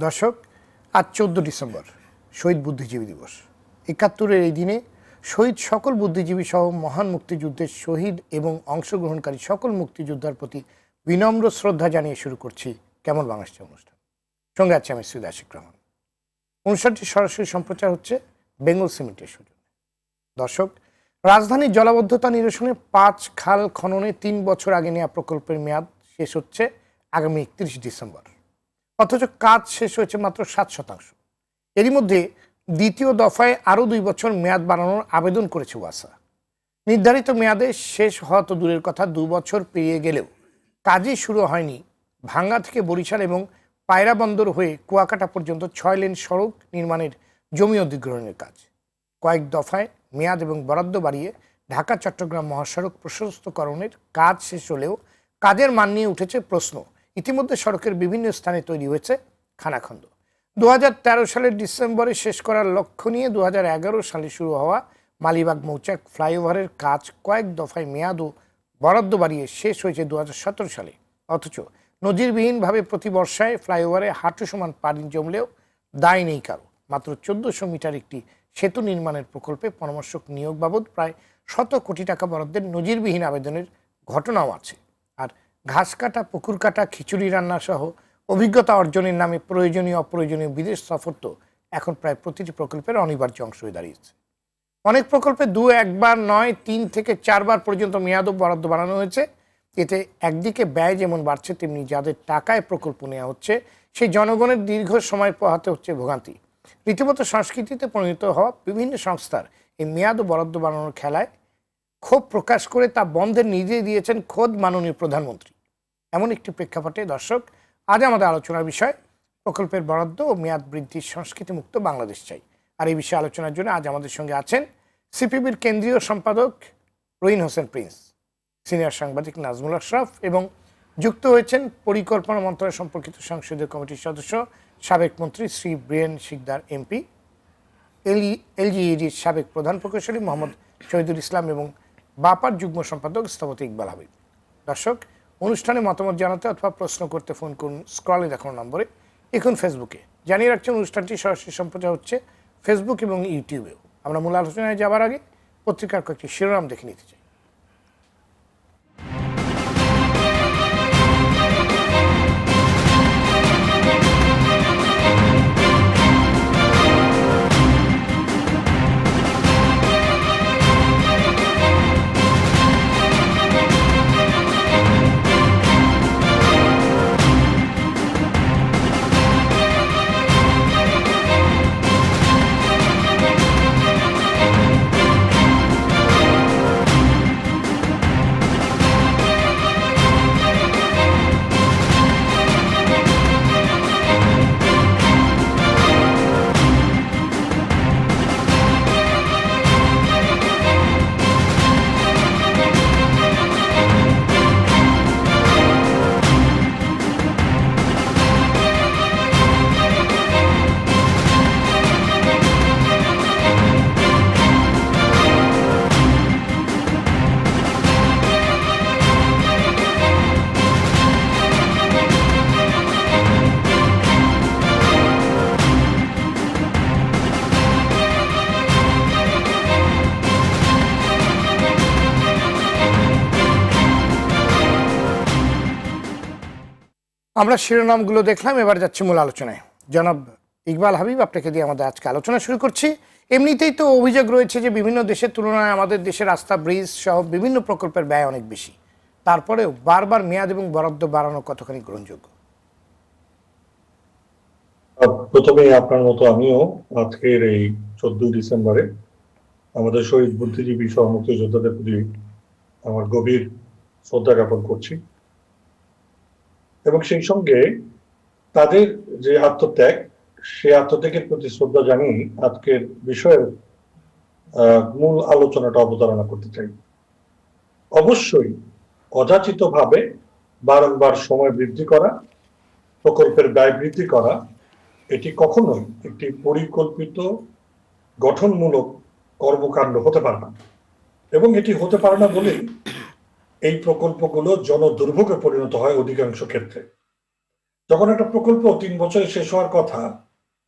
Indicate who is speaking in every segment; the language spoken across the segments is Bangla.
Speaker 1: দর্শক, আজ 14 ডিসেম্বর শহীদ বুদ্ধিজীবী দিবস। ৭১-এর এই দিনে শহীদ সকল বুদ্ধিজীবী সহ মহান মুক্তিযুদ্ধের শহীদ এবং অংশগ্রহণকারী সকল মুক্তিযোদ্ধার প্রতি বিনম্র শ্রদ্ধা জানিয়ে শুরু করছি কেমন বাংলাদেশ অনুষ্ঠান। সঙ্গে আছে আমি সৈয়দ আশিক রহমান। অনুষ্ঠানটি সরাসরি সম্প্রচার হচ্ছে বেঙ্গল সিমেন্টের সৌজন্যে। দর্শক, রাজধানীর জলাবদ্ধতা নিরসনে 5 খাল খননে 3 বছর আগে নেওয়া প্রকল্পের মেয়াদ শেষ হচ্ছে আগামী 31 ডিসেম্বর। অথচ কাজ শেষ হয়েছে মাত্র 7%। এরই মধ্যে দ্বিতীয় দফায় আরও 2 বছর মেয়াদ বাড়ানোর আবেদন করেছে ওয়াসা। নির্ধারিত মেয়াদে শেষ হওয়া তো দূরের কথা, 2 বছর পেরিয়ে গেলেও কাজই শুরু হয়নি ভাঙ্গা থেকে বরিশাল এবং পায়রা বন্দর হয়ে কুয়াকাটা পর্যন্ত 6 লেন সড়ক নির্মাণের জমি অধিগ্রহণের কাজ। কয়েক দফায় মেয়াদ এবং বরাদ্দ বাড়িয়ে ঢাকা চট্টগ্রাম মহাসড়ক প্রশস্তকরণের কাজ শেষ হলেও কাজের মান নিয়ে উঠেছে প্রশ্ন। ইতিমধ্যে সড়কের বিভিন্ন স্থানে তৈরি হয়েছে খানাখন্দ। 2013 সালের ডিসেম্বরে শেষ করার লক্ষ্য নিয়ে 2011 সালে শুরু হওয়া মালিবাগ মৌচাক ফ্লাইওভারের কাজ কয়েক দফায় মেয়াদ ও বরাদ্দ বাড়িয়ে শেষ হয়েছে 2017 সালে। অথচ নজিরবিহীনভাবে প্রতি বর্ষায় ফ্লাইওভারে হাঁটু সমান পানি জমলেও দায় নেই কারো। মাত্র 1400 মিটার একটি সেতু নির্মাণের প্রকল্পে পরামর্শক নিয়োগ বাবদ প্রায় 100 কোটি টাকা বরাদ্দের নজিরবিহীন আবেদনের ঘটনাও আছে। আর ঘাস কাটা, পুকুর কাটা, খিচুড়ি রান্না সহ অভিজ্ঞতা অর্জনের নামে প্রয়োজনীয় অপ্রয়োজনীয় বিদেশ সফর তো এখন প্রায় প্রতিটি প্রকল্পের অনিবার্য অংশ হয়ে দাঁড়িয়েছে। অনেক প্রকল্পে 2-1 নয় 3 থেকে 4 বার পর্যন্ত মেয়াদ ও বরাদ্দ বাড়ানো হয়েছে। এতে একদিকে ব্যয় যেমন বাড়ছে, তেমনি যাদের টাকায় প্রকল্প নেওয়া হচ্ছে সেই জনগণের দীর্ঘ সময় পোহাতে হচ্ছে ভোগান্তি। রীতিমতো সংস্কৃতিতে পরিণত হওয়া বিভিন্ন সংস্থার এই মেয়াদ ও বরাদ্দ বাড়ানোর খেলায় ক্ষোভ প্রকাশ করে তা বন্ধের নির্দেশ দিয়েছেন খোদ মাননীয় প্রধানমন্ত্রী। এমন একটি প্রেক্ষাপটে দর্শক, আজ আমাদের আলোচনার বিষয় প্রকল্পের বরাদ্দ ও মেয়াদ বৃদ্ধির সংস্কৃতিমুক্ত বাংলাদেশ চাই। আর এই বিষয়ে আলোচনার জন্য আজ আমাদের সঙ্গে আছেন সিপিবির কেন্দ্রীয় সম্পাদক রহিন হোসেন প্রিন্স, সিনিয়র সাংবাদিক নাজমুল আশরাফ এবং যুক্ত হয়েছেন পরিকল্পনা মন্ত্রণালয় সম্পর্কিত সংসদীয় কমিটির সদস্য সাবেক মন্ত্রী শ্রী বীরেন শিকদার এমপি, এলজিইডির সাবেক প্রধান প্রকৌশলী মোহাম্মদ শহীদুল ইসলাম এবং বাপার যুগ্ম সম্পাদক স্থপতি ইকবাল হাবিব। দর্শক, অনুষ্ঠানে মতামত জানাতে অথবা প্রশ্ন করতে ফোন করুন স্ক্রলে দেখানো নম্বরে। এখন ফেসবুকে জানিয়ে রাখছেন অনুষ্ঠানটি সরাসরি সম্প্রচার হচ্ছে ফেসবুক এবং ইউটিউবেও। আমরা মূল আলোচনায় যাবার আগে পত্রিকার কয়েকটি শিরোনাম দেখে নিতে চাই। আমরা শিরোনামগুলো দেখলাম, এবার যাচ্ছি মূল আলোচনায়। জনাব ইকবাল হাবিব, আপনাকে দিয়ে আমাদের আজকে আলোচনা শুরু করছি। এমনিতেই তো অভিযোগ রয়েছে যে বিভিন্ন দেশের তুলনায় আমাদের দেশের রাস্তা, ব্রিজ সহ বিভিন্ন প্রকল্পের ব্যয় অনেক বেশি। তারপরেও বারবার মেয়াদ এবং বরাদ্দ বাড়ানো কতখানি গ্রহণযোগ্য?
Speaker 2: প্রথমে আপনার মতো আমিও আজকের এই 14 ডিসেম্বরে আমাদের শহীদ বুদ্ধিজীবী সহ মুক্তিযোদ্ধাদের প্রতি আমার গভীর শ্রদ্ধা জ্ঞাপন করছি এবং সেই সঙ্গে তাদের যে আত্মত্যাগ, সেই আত্মত্যাগের প্রতি শ্রদ্ধা জানিয়ে আজকের বিষয়ের মূল আলোচনাটা অবতারণা করতে চাই। অবশ্যই অযাচিত ভাবে বারংবার সময় বৃদ্ধি করা, প্রকল্পের ব্যয় বৃদ্ধি করা, এটি কখনোই একটি পরিকল্পিত গঠনমূলক কর্মকাণ্ড হতে পারে না এবং এটি হতে পারে না বলেই এই প্রকল্পগুলো জনদুর্ভোগে পরিণত হয় অধিকাংশ ক্ষেত্রে। যখন একটা প্রকল্প 3 বছরে শেষ হওয়ার কথা,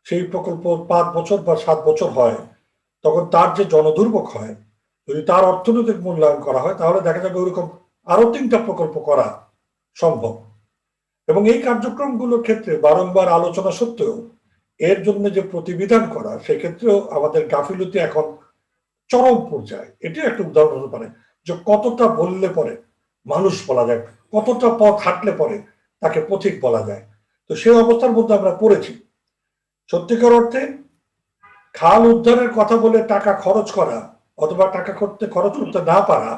Speaker 2: সেই প্রকল্প 5 বছর বা 7 বছর হয়, তখন তার যে জনদুর্ভোগ হয়, যদি তার অর্থনৈতিক মূল্যায়ন করা হয়, তাহলে দেখা যাবে ওইরকম আরো 3টা প্রকল্প করা সম্ভব। এবং এই কার্যক্রমগুলোর ক্ষেত্রে বারংবার আলোচনা সত্ত্বেও এর জন্য যে প্রতিবিধান করা, সেক্ষেত্রেও আমাদের গাফিলতি এখন চরম পর্যায়ে। এটি একটা উদাহরণ হতে পারে যে কতটা বললে পরে মানুষ বলা যায়, কতটা পথ হাঁটলে পরে তাকে পথিক বলা যায়। তো সেই অবস্থার মধ্যে আমরা পড়েছি। সত্যিকার অর্থে খাল উদ্ধারের কথা বলে টাকা খরচ করা অথবা টাকা খরচ করতে না পারা,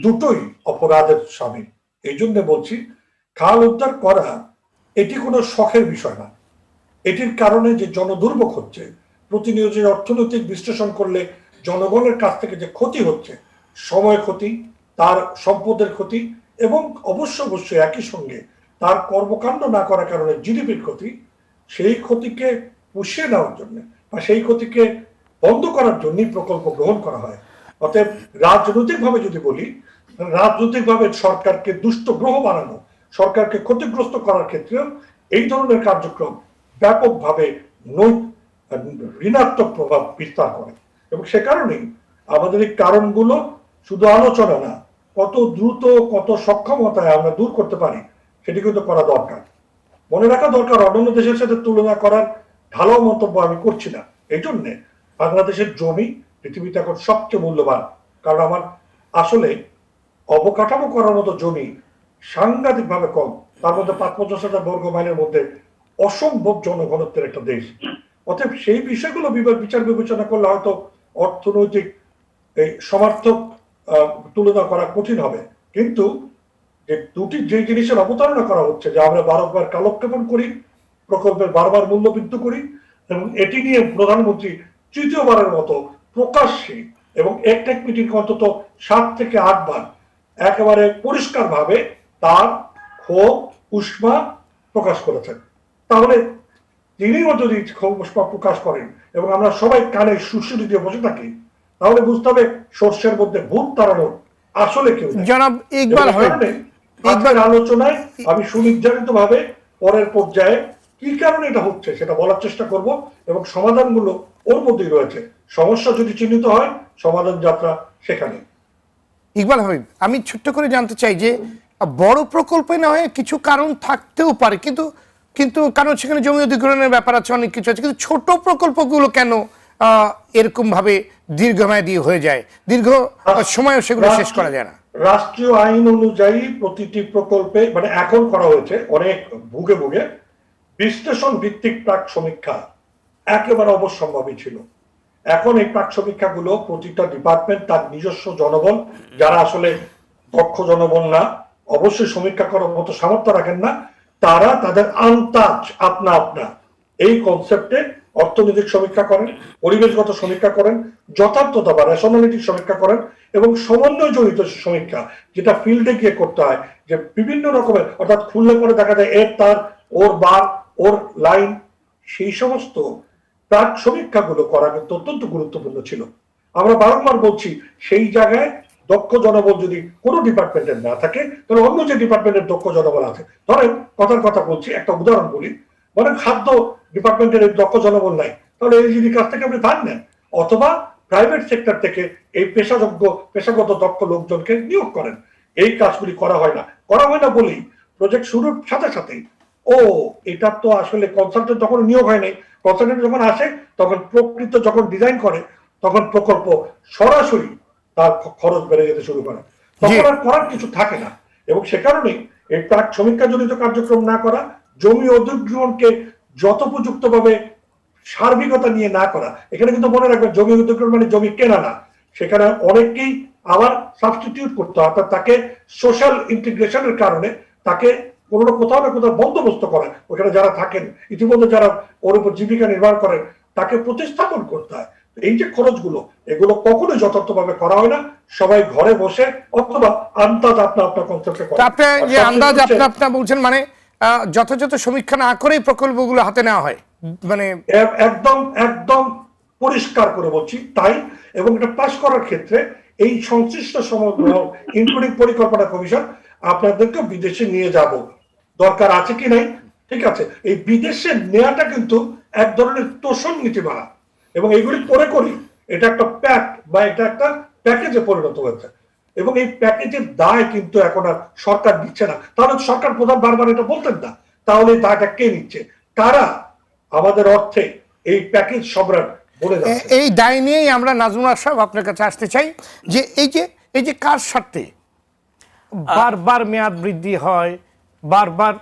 Speaker 2: দুটোই অপরাধের শামিল। এই জন্য বলছি, খাল উদ্ধার করা এটি কোনো শখের বিষয় না। এটির কারণে যে জনদুর্ভোগ হচ্ছে, প্রতিনিয়ত অর্থনৈতিক বিশ্লেষণ করলে জনগণের কাছ থেকে যে ক্ষতি হচ্ছে, সময় ক্ষতি, তার সম্পদের ক্ষতি, এবং অবশ্যই একই সঙ্গে তার কর্মকাণ্ড না করার কারণে জিডিপির ক্ষতি, সেই ক্ষতিকে পুষিয়ে নেওয়ার জন্য বা সেই ক্ষতিকে বন্ধ করার জন্যই প্রকল্প গ্রহণ করা হয়। অতএব রাজনৈতিকভাবে যদি বলি, রাজনৈতিকভাবে সরকারকে দুষ্ট গ্রহ বানানো, সরকারকে ক্ষতিগ্রস্ত করার ক্ষেত্রেও এই ধরনের কার্যক্রম ব্যাপকভাবে ঋণাত্মক প্রভাব বিস্তার করে। এবং সে কারণেই আমাদের এই কারণগুলো শুধু আলোচনা না, কত দ্রুত কত সক্ষমতায় আমরা দূর করতে পারি সেটি কিন্তু করা দরকার। মনে রাখা দরকার, অন্যান্য দেশের সাথে তুলনা করার ভালো মন্তব্য আমি করছি না। এই জন্যে বাংলাদেশের জমি পৃথিবীতে এখন সবচেয়ে মূল্যবান। কারণ আমার আসলে অবকাঠামো করার মতো জমি সাংঘাতিক ভাবে কম। তার মধ্যে ৫-৫০,০০০ বর্গ মাইলের মধ্যে অসম্ভব জনঘনত্বের একটা দেশ। অতএব সেই বিষয়গুলো বিচার বিবেচনা করলে হয়তো অর্থনৈতিক এই সমার্থক তুলনা করা কঠিন হবে। কিন্তু যে জিনিসের অবতারণা করা হচ্ছে, যে আমরা বারবার কালক্ষেপণ করি, প্রকল্পের বারবার মূল্যবৃদ্ধি করি, এবং এটি নিয়ে প্রধানমন্ত্রী তৃতীয়বারের মতো প্রকাশ্যে এবং একটা মিটিং অন্তত 7 থেকে 8 বার একেবারে পরিষ্কার ভাবে তার ক্ষোভ উষ্মা প্রকাশ করেছেন। তাহলে তিনিও যদি ক্ষোভ উষ্মা প্রকাশ করেন এবং আমরা সবাই কানে সুশ্রুতি দিয়ে বসে থাকি, তাহলে বুঝতে হবে সর্ষের মধ্যে ভূত তাড়ানোর আসলে কেউ নেই।
Speaker 1: জনাব ইকবাল
Speaker 2: আজকের আলোচনায় আমি সুনির্ধারিত ভাবে পরের পর্যায়ে কি কারণে এটা হচ্ছে সেটা বলার চেষ্টা করব, এবং সমাধানগুলো ওর মধ্যেই রয়েছে। সমস্যা যদি চিহ্নিত হয়, সমাধান যাত্রা সেখানে।
Speaker 1: ইকবাল হাবিব, আমি ছোট্ট করে জানতে চাই যে বড় প্রকল্পে না হয় কিছু কারণ থাকতেও পারে, কিন্তু কিন্তু কারণ সেখানে জমি অধিগ্রহণের ব্যাপার আছে, অনেক কিছু আছে, কিন্তু ছোট প্রকল্পগুলো কেন এরকম ভাবে দীর্ঘমেয়াদী হয়ে যায়, দীর্ঘ সময়ও সেগুলো শেষ করা যায় না?
Speaker 2: রাষ্ট্রীয় আইন অনুযায়ী প্রতিটি প্রকল্পে, মানে এখন করা হয়েছে অনেক ভুগে ভুগে, বিশ্লেষণ ভিত্তিক প্রাক সমীক্ষা একেবারে অবশ্যম্ভাবী ছিল। এখন এই প্রাক সমীক্ষাগুলো প্রতিটা ডিপার্টমেন্ট তার নিজস্ব জনবল, যারা আসলে দক্ষ জনবল না, অবশ্যই সমীক্ষা করার মতো সামর্থ্য রাখেন না, তারা তাদের আন্তাজ আপনা আপনা এই কনসেপ্টে অর্থনৈতিক সমীক্ষা করেন, পরিবেশগত সমীক্ষা করেন, যথার্থতা বা রেশনালিটি সমীক্ষা করেন, এবং সমন্বয় জড়িত সমীক্ষা, যেটা ফিল্ডে গিয়ে করতে হয়, যে বিভিন্ন রকমের, অর্থাৎ খুললে পরে দেখা যায় এর তার, ওর বার, ওর লাইন, সেই সমস্ত প্রাক সমীক্ষাগুলো করা কিন্তু অত্যন্ত গুরুত্বপূর্ণ ছিল। আমরা বারংবার বলছি, সেই জায়গায় দক্ষ জনবল যদি কোনো ডিপার্টমেন্টের না থাকে, তাহলে অন্য যে ডিপার্টমেন্টের দক্ষ জনবল আছে, ধরেন কথার কথা বলছি, একটা উদাহরণ বলি, মানে খাদ্য ডিপার্টমেন্টের দক্ষ জনবল নাই, তাহলে এলজিডি কাছ থেকে আপনি ধার নেন, অথবা প্রাইভেট সেক্টর থেকে এই পেশাগত দক্ষ লোকজনকে নিয়োগ করেন। এই কাজগুলি করা হয় না বলেই প্রজেক্ট শুরুর সাথে সাথেই এটা তো আসলে কনসালটেন্ট যখন নিয়োগ হয় নাই, কনসালটেন্ট যখন আসে তখন প্রকৃত যখন ডিজাইন করে, তখন প্রকল্প সরাসরি তার খরচ বেড়ে যেতে শুরু করে, তখন আর করার কিছু থাকে না। এবং সে কারণেই এই প্রাক সমীক্ষা জনিত কার্যক্রম না করা, জমি অধিগ্রহণকে যথোপযুক্ত ভাবে সার্বিকতা নিয়ে না করা। এখানে কিন্তু মনে রাখবেন, জমি অধিগ্রহণ মানে জমি কেনা না, সেখানে অনেককেই আবার সাবস্টিটিউট করতে হয়, অর্থাৎ তাকে সোশ্যাল ইন্টিগ্রেশনের কারণে তাকে কোথাও না কোথাও বন্দোবস্ত করেন, ওখানে যারা থাকেন ইতিমধ্যে, যারা ওর উপর জীবিকা নির্বাহ করেন, তাকে প্রতিস্থাপন করতে হয়। এই যে খরচগুলো, এগুলো কখনোই যথার্থভাবে করা হয় না, সবাই ঘরে বসে অথবা আন্দাজ আপনা কনসেপ্টে করে।
Speaker 1: আপনি যে আন্দাজ আপনা বলছেন, মানে যথাযথ সমীক্ষা না করেই প্রকল্পগুলো হাতে নেওয়া হয়, মানে
Speaker 2: একদম একদম পরিষ্কার করে বলছি তাই। এবং এটা পাস করার ক্ষেত্রে এই সংশ্লিষ্ট সমগ্র ইনক্লুডিং পরিকল্পনা কমিশন আপনাদেরকে বিদেশে নিয়ে যাব, দরকার আছে কি নাই ঠিক আছে, এই বিদেশে নেওয়াটা কিন্তু এক ধরনের তোষণ নীতিমালা, এবং এইগুলি করে করি এটা একটা প্যাক বা এটা একটা প্যাকেজে পরিণত হয়েছে, এবং এই প্যাকেজের দায় কিন্তু এখন আর সরকার দিচ্ছে না। তাহলে সরকার প্রধান বারবার এটা বলতেন না, তাহলে এই দায়টা কে নিচ্ছে? কারা আমাদের অর্থে এই প্যাকেজ সম্রাট বলে যাচ্ছে?
Speaker 1: এই দায় নিয়েই আমরা নাজমুল আশরাফ আপনার কাছে আসতে চাই, যে এই যে কার স্বার্থে বারবার মেয়াদ বৃদ্ধি হয়, বারবার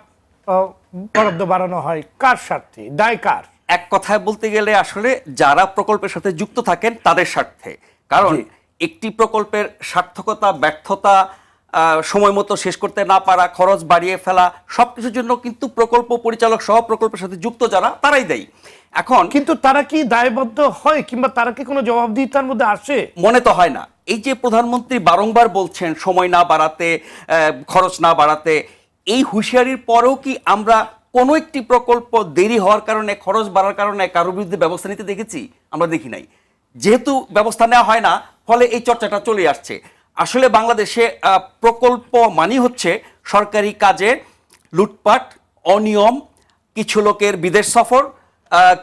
Speaker 1: বরাদ্দ বাড়ানো হয়, কার স্বার্থে, দায় কার?
Speaker 3: এক কথায় বলতে গেলে আসলে যারা প্রকল্পের সাথে যুক্ত থাকেন তাদের স্বার্থে। কারণ একটি প্রকল্পের সার্থকতা ব্যর্থতা, সময় মতো শেষ করতে না পারা, খরচ বাড়িয়ে ফেলা, সবকিছুর জন্য কিন্তু প্রকল্প পরিচালক সহ প্রকল্পের সাথে যুক্ত যারা তারাই দেয়। এখন
Speaker 1: কিন্তু তারা কি দায়বদ্ধ হয়, কিংবা তারা কি কোনো জবাবদিহিতার মধ্যে আসে?
Speaker 3: মনে তো হয় না। এই যে প্রধানমন্ত্রী বারংবার বলছেন সময় না বাড়াতে, খরচ না বাড়াতে, এই হুঁশিয়ারির পরেও কি আমরা কোনো একটি প্রকল্প দেরি হওয়ার কারণে, খরচ বাড়ার কারণে কারোর বিরুদ্ধে ব্যবস্থা নিতে দেখেছি? আমরা দেখি নাই। যেহেতু ব্যবস্থা নেওয়া হয় না, ফলে এই চর্চাটা চলে আসছে। আসলে বাংলাদেশে প্রকল্প মানি হচ্ছে সরকারি কাজে লুটপাট, অনিয়ম, কিছু লোকের বিদেশ সফর,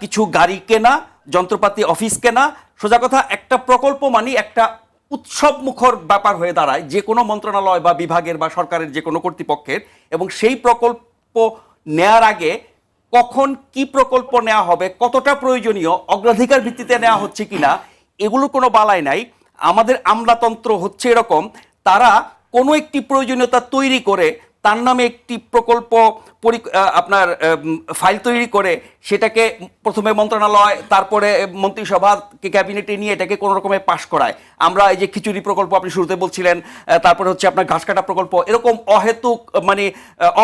Speaker 3: কিছু গাড়ি কেনা, যন্ত্রপাতি, অফিস কেনা। সোজা কথা, একটা প্রকল্প মানি একটা উৎসব মুখর ব্যাপার হয়ে দাঁড়ায় যে কোনো মন্ত্রণালয় বা বিভাগের বা সরকারের যে কোনো কর্তৃপক্ষের। এবং সেই প্রকল্প নেয়ার আগে কখন কি প্রকল্প নেওয়া হবে, কতটা প্রয়োজনীয়, অগ্রাধিকার ভিত্তিতে নেওয়া হচ্ছে কিনা, এগুলো কোনো বালাই নাই। আমাদের আমলাতন্ত্র হচ্ছে এরকম, তারা কোনো একটি প্রয়োজনীয়তা তৈরি করে তার নামে একটি প্রকল্প আপনার ফাইল তৈরি করে সেটাকে প্রথমে মন্ত্রণালয়, তারপরে মন্ত্রিসভা, ক্যাবিনেটে নিয়ে এটাকে কোনো রকমে পাশ করায়। আমরা এই যে খিচুড়ি প্রকল্প আপনি শুরুতে বলছিলেন, তারপরে হচ্ছে আপনার ঘাস কাটা প্রকল্প, এরকম অহেতুক মানে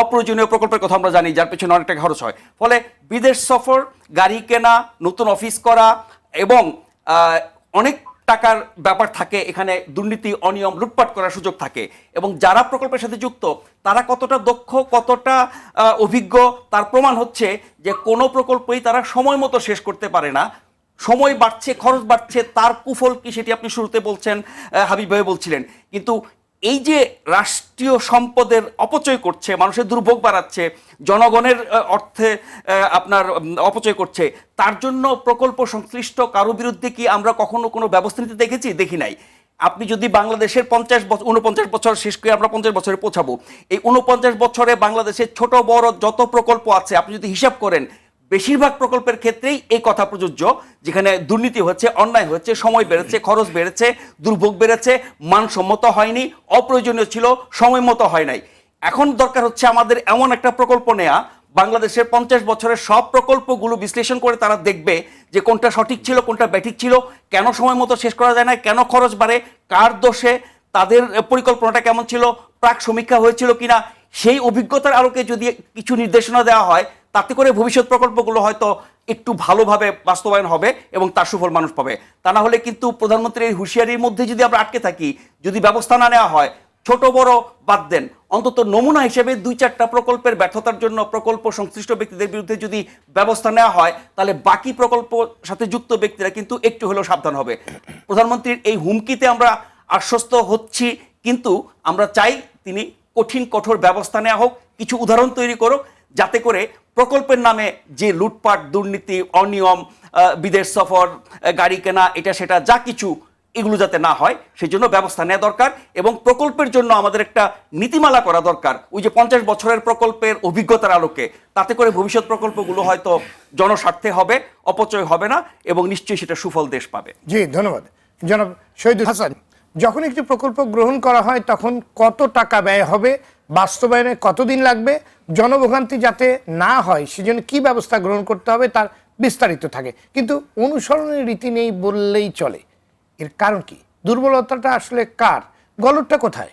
Speaker 3: অপ্রয়োজনীয় প্রকল্পের কথা আমরা জানি, যার পেছনে অনেক টাকা খরচ হয়। ফলে বিদেশ সফর, গাড়ি কেনা, নতুন অফিস করা এবং অনেক টাকার ব্যাপার থাকে এখানে, দুর্নীতি, অনিয়ম, লুটপাট করার সুযোগ থাকে। এবং যারা প্রকল্পের সাথে যুক্ত তারা কতটা দক্ষ, কতটা অভিজ্ঞ, তার প্রমাণ হচ্ছে যে কোনো প্রকল্পই তারা সময় মতো শেষ করতে পারে না। সময় বাড়ছে, খরচ বাড়ছে, তার কুফল কি সেটি আপনি শুরুতে বলছেন, হাবিব ভাই বলছিলেন। কিন্তু এই যে রাষ্ট্রীয় সম্পদের অপচয় করছে, মানুষের দুর্ভোগ বাড়াচ্ছে, জনগণের অর্থে আপনার অপচয় করছে, তার জন্য প্রকল্প সংশ্লিষ্ট কারো বিরুদ্ধে কি আমরা কখনো কোনো ব্যবস্থা নিতে দেখেছি? দেখি নাই। আপনি যদি বাংলাদেশের 49 বছর শেষ করে আমরা 50 বছরে পৌঁছাবো, এই 49 বছরে বাংলাদেশের ছোট বড় যত প্রকল্প আছে আপনি যদি হিসাব করেন, বেশিরভাগ প্রকল্পের ক্ষেত্রেই এই কথা প্রযোজ্য, যেখানে দুর্নীতি হচ্ছে, অন্যায় হচ্ছে, সময় বেড়েছে, খরচ বেড়েছে, দুর্ভোগ বেড়েছে, মানসম্মত হয়নি, অপ্রয়োজনীয় ছিল, সময় মতো হয় নাই। এখন দরকার হচ্ছে আমাদের এমন একটা প্রকল্প নেয়া, বাংলাদেশের 50 বছরের সব প্রকল্পগুলো বিশ্লেষণ করে তারা দেখবে যে কোনটা সঠিক ছিল, কোনটা ব্যাঠিক ছিল, কেন সময় মতো শেষ করা যায় না, কেন খরচ বাড়ে, কার দোষে, তাদের পরিকল্পনাটা কেমন ছিল, প্রাক সমীক্ষা হয়েছিল কিনা। সেই অভিজ্ঞতার আলোকে যদি কিছু নির্দেশনা দেওয়া হয়, তাতে করে ভবিষ্যৎ প্রকল্পগুলো হয়তো একটু ভালোভাবে বাস্তবায়ন হবে এবং তার সুফল মানুষ পাবে। তা না হলে কিন্তু প্রধানমন্ত্রীর এই হুঁশিয়ারির মধ্যে যদি আমরা আটকে থাকি, যদি ব্যবস্থা না নেওয়া হয়, ছোট বড় বাদ দেন, অন্তত নমুনা হিসেবে 2-4টা প্রকল্পের ব্যর্থতার জন্য প্রকল্প সংশ্লিষ্ট ব্যক্তিদের বিরুদ্ধে যদি ব্যবস্থা নেওয়া হয়, তাহলে বাকি প্রকল্প সাথে যুক্ত ব্যক্তিরা কিন্তু একটু হলেও সাবধান হবে। প্রধানমন্ত্রীর এই হুমকিতে আমরা আশ্বস্ত হচ্ছি, কিন্তু আমরা চাই তিনি কঠিন কঠোর ব্যবস্থা নেওয়া হোক, কিছু উদাহরণ তৈরি করুক, যাতে করে প্রকল্পের নামে যে লুটপাট, দুর্নীতি, অনিয়ম, বিদেশ সফর, গাড়ি কেনা, এটা সেটা যা কিছু, এগুলো যাতে না হয় সেই জন্য ব্যবস্থা নেওয়া দরকার। এবং প্রকল্পের জন্য আমাদের একটা নীতিমালা করা দরকার, ওই যে 50 বছরের প্রকল্পের অভিজ্ঞতার আলোকে, তাতে করে ভবিষ্যৎ প্রকল্পগুলো হয়তো জনস্বার্থে হবে, অপচয় হবে না এবং নিশ্চয়ই সেটা সুফল দেশ পাবে।
Speaker 1: জি, ধন্যবাদ জনাব শহীদুল হাসান। যখন একটি প্রকল্প গ্রহণ করা হয় তখন কত টাকা ব্যয় হবে, বাস্তবায়নে কতদিন লাগবে, জনভোগান্তি যাতে না হয় সেজন্য কি ব্যবস্থা গ্রহণ করতে হবে তার বিস্তারিত থাকে, কিন্তু অনুসরণের রীতি নেই বললেই চলে। এর কারণ কি? দুর্বলতাটা আসলে কার? গলদটা কোথায়?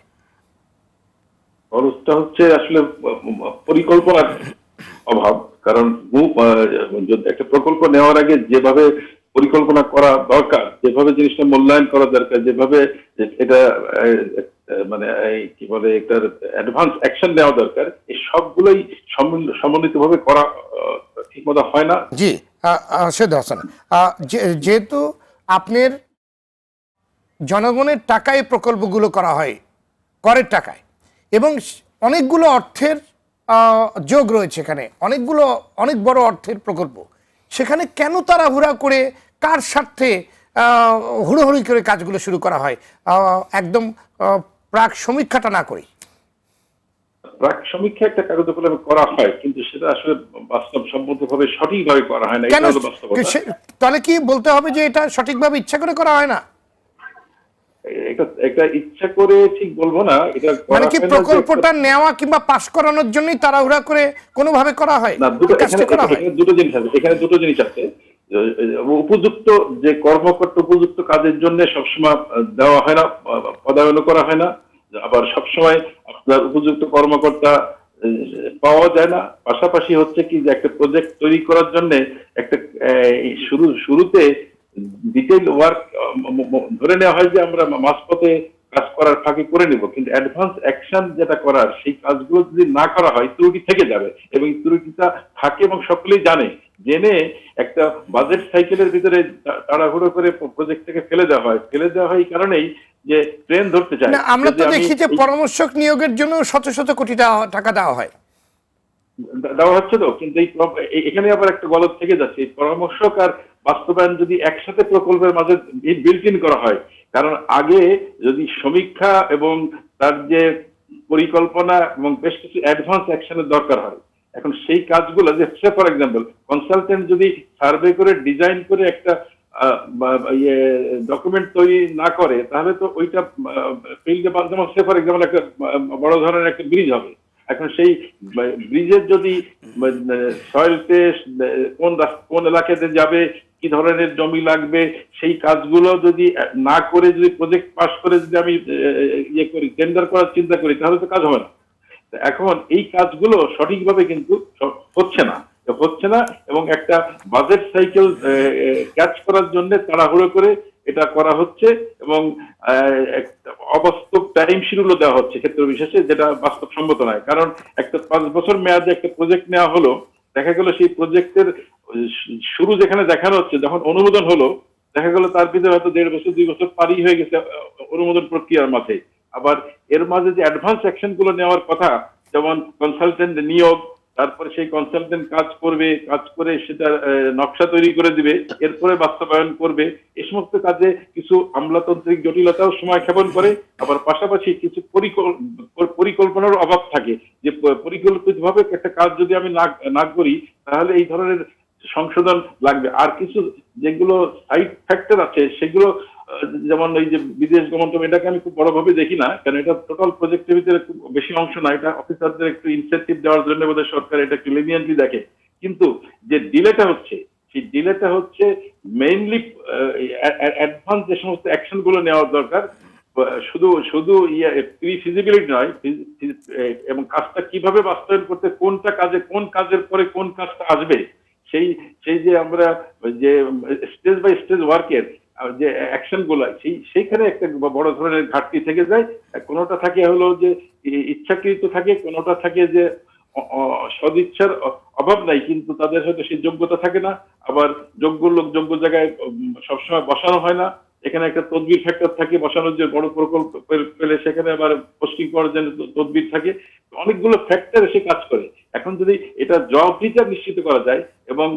Speaker 4: খরচটা হচ্ছে আসলে পরিকল্পনার অভাব। কারণ একটা প্রকল্প নেওয়ার আগে যেভাবে পরিকল্পনা করা দরকার, যেভাবে জিনিসটা মূল্যায়ন করা দরকার, যেভাবে এটা মানে কি বলে একটা অ্যাডভান্স অ্যাকশন নেওয়া দরকার, এই সবগুলোই সমন্বিতভাবে করা ঠিকমতো হয় না।
Speaker 1: জি, শহীদুল হাসান, যেহেতু আপনার জনগণের টাকায় প্রকল্পগুলো করা হয়, করের টাকায়, এবং অনেকগুলো অর্থের যোগ রয়েছে, এখানে অনেক বড় অর্থের প্রকল্প, সেখানে কেন তাড়াহুড়া করে কার স্বার্থে হুড়োহুড়ি করে কাজগুলো শুরু করা হয় একদম প্রাক সমীক্ষাটা না করে?
Speaker 4: প্রাক সমীক্ষা একটা কাগজে কলমে করা হয়, কিন্তু সেটা আসলে বাস্তবসম্মতভাবে সঠিকভাবে করা হয় না,
Speaker 1: কেন?
Speaker 4: এটা হলো বাস্তবতা।
Speaker 1: তাহলে কি বলতে হবে যে এটা সঠিকভাবে ইচ্ছা করে করা হয় না?
Speaker 4: এটা ইচ্ছা করে ঠিক বলবো না, এটা
Speaker 1: মানে কি
Speaker 4: করা হয় না যে
Speaker 1: প্রকল্পটা নেওয়া কিংবা পাশ করানোর জন্যই তাড়াহুড়া করে কোনোভাবে করা হয়?
Speaker 4: না,
Speaker 1: কাজটা করা হয়
Speaker 4: এখানে দুটো জিনিস আছে, এখানে দুটো জিনিস আছে। উপযুক্ত যে কর্মকর্তা উপযুক্ত কাজের জন্য সবসময় দেওয়া হয় না, পদায়ন করা হয় না, আবার সবসময় আপনার উপযুক্ত কর্মকর্তা পাওয়া যায় না। পাশাপাশি হচ্ছে কি যে একটা প্রজেক্ট তৈরি করার জন্য একটা শুরুতে ডিটেইল ওয়ার্ক ধরে নেওয়া হয় যে আমরা মাঝপথে কাজ করার ফাঁকে করে নিব, কিন্তু অ্যাডভান্স অ্যাকশন যেটা করার সেই কাজগুলো যদি না করা হয় ত্রুটি থেকে যাবে, এবং এই ত্রুটিটা থাকে এবং সকলেই জানে। জেনে একটা বাজেট সাইকেলের ভিতরে তাড়াহুড়ো করে প্রজেক্টটাকে ফেলে দেওয়া হয় এই কারণেই যে ট্রেন ধরতে চায়।
Speaker 1: না, আমরা তো দেখি যে পরামর্শক নিয়োগের জন্য শত শত কোটি টাকা দেওয়া হয়।
Speaker 4: দেওয়া হচ্ছে তো, কিন্তু এখানে আবার একটা গলদ থেকে যাচ্ছে। এই পরামর্শক আর বাস্তবায়ন যদি একসাথে প্রকল্পের মাঝে বিল্ট ইন করা হয়, কারণ আগে যদি সমীক্ষা এবং তার যে পরিকল্পনা এবং বেশ কিছু অ্যাডভান্স অ্যাকশনের দরকার হয়, এখন সেই কাজগুলো যে ফর এক্সাম্পল কনসালটেন্ট যদি সার্ভে করে ডিজাইন করে একটা ডকুমেন্ট তৈরি না করে, তাহলে তো ওইটা ফিল্ডে, যেমন ফর এক্সাম্পল একটা বড় ধরনের একটা ব্রিজ হবে, এখন সেই ব্রিজের যদি সয়েল টেস্ট, কোন এলাকাতে যাবে, কি ধরনের জমি লাগবে, সেই কাজগুলো যদি না করে যদি প্রজেক্ট পাস করে যদি আমি ইয়ে করি, টেন্ডার করার চিন্তা করি, তাহলে তো কাজ হবে না। এখন এই কাজগুলো সঠিকভাবে কিন্তু হচ্ছে না, এবং একটা বাজেট সাইকেল ক্যাচ করার জন্য তাড়াহুড়ো করে এটা করা হচ্ছে, এবং অবাস্তব টাইম শিডিউলও দেওয়া হচ্ছে ক্ষেত্র বিশেষে, যেটা বাস্তবসম্মত নয়। কারণ একটা 5 বছর মেয়াদে একটা প্রজেক্ট নেওয়া হলো, দেখা গেল সেই প্রজেক্টের শুরু যেখানে দেখানো হচ্ছে, যখন অনুমোদন হলো, দেখা গেল তার ভিতরে হয়তো 1.5 বছর 2 বছর পারই হয়ে গেছে অনুমোদন প্রক্রিয়ার মাঝে। আবার এর মাঝে যে অ্যাডভান্স অ্যাকশন গুলো নেওয়ার কথা, যেমন কনসালটেন্ট নিয়োগ, তারপরে সেই কনসালটেন্ট কাজ করে সেটা নকশা তৈরি করে দিবে, এরপরে বাস্তবায়ন করবে, এই সমস্ত কাজে কিছু আমলাতান্ত্রিক জটিলতাও সময় ক্ষেপণ করে। আবার পাশাপাশি কিছু পরিকল্পনার অভাব থাকে, যে পরিকল্পিতভাবে একটা কাজ যদি আমি না করি, তাহলে এই ধরনের সংশোধন লাগবে। আর কিছু যেগুলো সাইড ফ্যাক্টর আছে, সেগুলো যেমন এই যে বিদেশ গমন, এটাকে আমি খুব বড়ভাবে দেখি না, কারণ এটা টোটাল প্রজেক্টের ভিতরে খুব বেশি অংশ না, এটা অফিসারদের একটু ইনসেন্টিভ দেওয়ার জন্য বোধহয় সরকার এটা একটু লিনিয়েন্টলি দেখে। কিন্তু যে ডিলেটা হচ্ছে, সেই ডিলেটা হচ্ছে মেইনলি অ্যাডভান্স যে সমস্ত অ্যাকশন গুলো নেওয়ার দরকার, শুধু প্রি ফিজিবিলিটি নয়, এবং কাজটা কিভাবে বাস্তবায়ন করতে, কোন কাজের পরে কোন কাজটা আসবে, সেই যে আমরা যে স্টেজ বাই স্টেজ ওয়ার্কের যে অ্যাকশন গুলো, সেইখানে একটা বড় ধরনের ঘাটতি থেকে যায়। কোনোটা থাকে হলো যে ইচ্ছাকৃত থাকে, কোনোটা থাকে যে সদিচ্ছার অভাব নাই, কিন্তু তাদের হয়তো সেই যোগ্যতা থাকে না, আবার যোগ্য লোক যোগ্য জায়গায় সবসময় বসানো হয় না। এখানে একটা তদবির ফ্যাক্টর থাকে, বসানোর যে বড় প্রকল্প পেলে সেখানে আবার পোস্টিং করার জন্য তদবির থাকে, অনেকগুলো ফ্যাক্টর এসে কাজ করে। এখন যদি এটা জবাবদিহিতা নিশ্চিত করা যায়, এবং